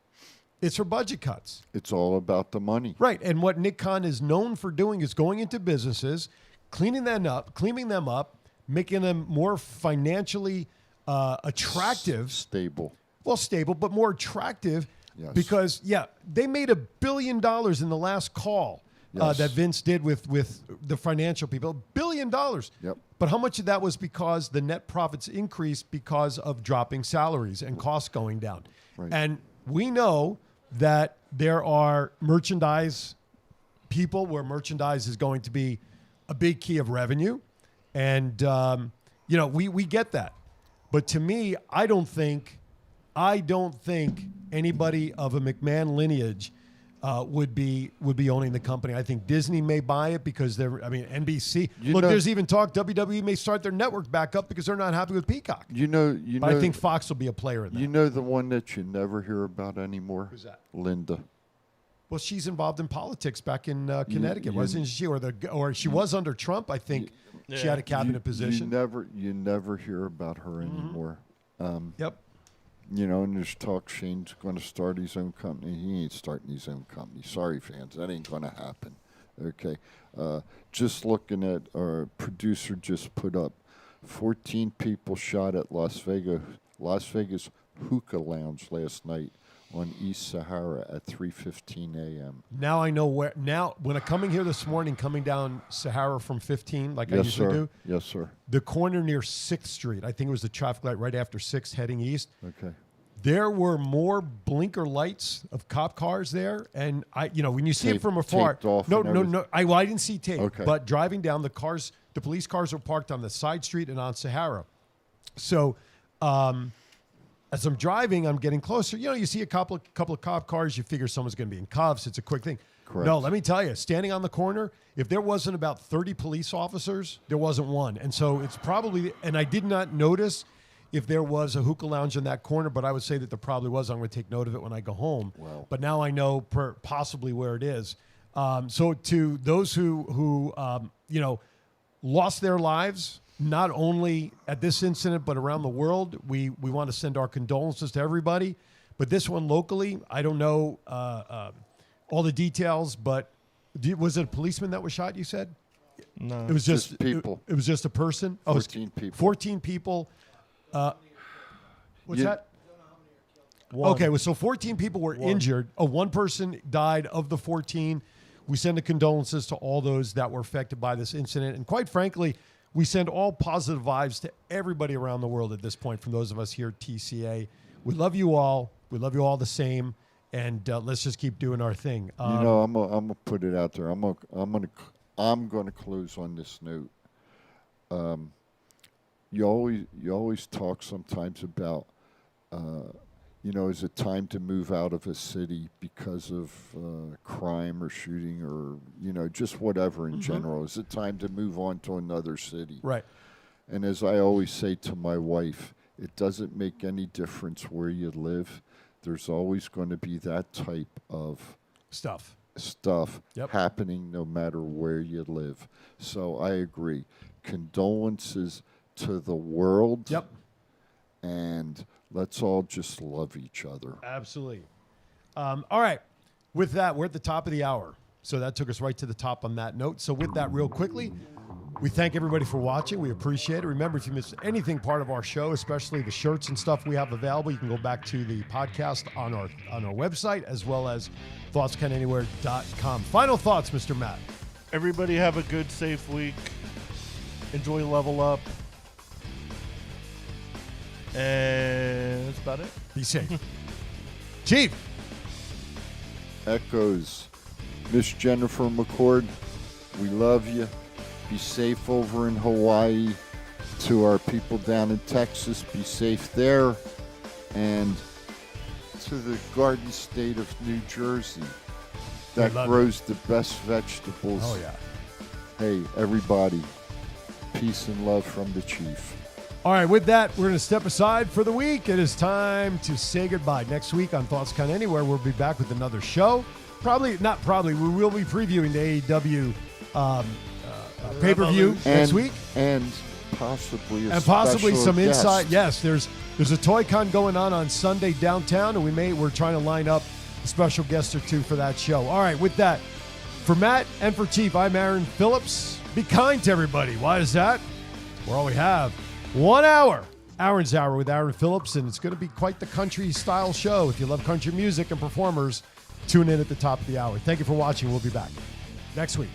it's for budget cuts. It's all about the money. Right. And what Nick Khan is known for doing is going into businesses, cleaning them up, making them more financially attractive. Stable. Well, stable, but more attractive. Yes. Because, they made $1 billion in the last call that Vince did with the financial people. $1 billion. Yep. But how much of that was because the net profits increased because of dropping salaries and costs going down? Right. And we know that there are merchandise people where merchandise is going to be a big key of revenue. And, we get that. But to me, I don't think anybody of a McMahon lineage would be owning the company. I think Disney may buy it because NBC. There's even talk WWE may start their network back up because they're not happy with Peacock. But I think Fox will be a player in that. You know the one that you never hear about anymore? Who's that? Linda. Well, she's involved in politics back in Connecticut, wasn't she? Or she was under Trump, I think. She had a cabinet position. You never hear about her anymore. Yep. You know, and there's talk Shane's going to start his own company. He ain't starting his own company. Sorry, fans. That ain't going to happen. Okay. Just looking at our producer just put up 14 people shot at Las Vegas hookah lounge last night on East Sahara at 3:15 a.m. Now I know where. Now, when I'm coming here this morning, coming down Sahara from 15, like I usually do. Yes, sir. The corner near 6th Street, I think it was the traffic light right after 6th heading east. Okay. There were more blinker lights of cop cars there, and when you see it from afar, taped off no. I didn't see tape, Okay. but driving down, the police cars were parked on the side street and on Sahara. So, as I'm driving, I'm getting closer. You see a couple of cop cars, you figure someone's going to be in cuffs. It's a quick thing. Correct. No, let me tell you, standing on the corner, if there wasn't about 30 police officers, there wasn't one. And so it's probably, and I did not notice if there was a hookah lounge in that corner, but I would say that there probably was. I'm going to take note of it when I go home. Wow. But now I know possibly where it is. So to those who lost their lives, not only at this incident, but around the world, we want to send our condolences to everybody. But this one locally, I don't know all the details, but was it a policeman that was shot, you said? No. It was just people. It was just a person? 14 people. 14 people. What's Yeah. that? Okay, well, so 14 people were injured. One person died of the 14. We send the condolences to all those that were affected by this incident. And quite frankly, we send all positive vibes to everybody around the world at this point from those of us here at TCA. We love you all. We love you all the same. And let's just keep doing our thing. I'm gonna put it out there. I'm gonna close on this note. You always talk sometimes about, is it time to move out of a city because of crime or shooting or, just whatever in general? Is it time to move on to another city? Right. And as I always say to my wife, it doesn't make any difference where you live. There's always going to be that type of Stuff. Yep. happening no matter where you live. So I agree. Condolences to the world. Yep. And let's all just love each other. Absolutely. All right. With that, we're at the top of the hour. So that took us right to the top on that note. So with that, real quickly, we thank everybody for watching. We appreciate it. Remember, if you missed anything part of our show, especially the shirts and stuff we have available, you can go back to the podcast on our website as well as thoughtscananywhere.com. Final thoughts, Mr. Matt. Everybody have a good, safe week. Enjoy Level Up. And that's about it. Be safe. Chief. Echoes. Miss Jennifer McCord, we love you. Be safe over in Hawaii. To our people down in Texas, be safe there. And to the Garden State of New Jersey that grows the best vegetables. Oh, yeah. Hey, everybody, peace and love from the Chief. All right, with that, we're going to step aside for the week. It is time to say goodbye. Next week on Thoughts Count Anywhere, we'll be back with another show. We will be previewing the AEW pay-per-view next week. And possibly some guest. insight. Yes, there's a Toy Con going on Sunday downtown, and we're trying to line up a special guest or two for that show. All right, with that, for Matt and for Chief, I'm Aaron Phillips. Be kind to everybody. Why is that? We're all we have. 1 hour. Aaron's Hour with Aaron Phillips, and it's going to be quite the country-style show. If you love country music and performers, tune in at the top of the hour. Thank you for watching. We'll be back next week.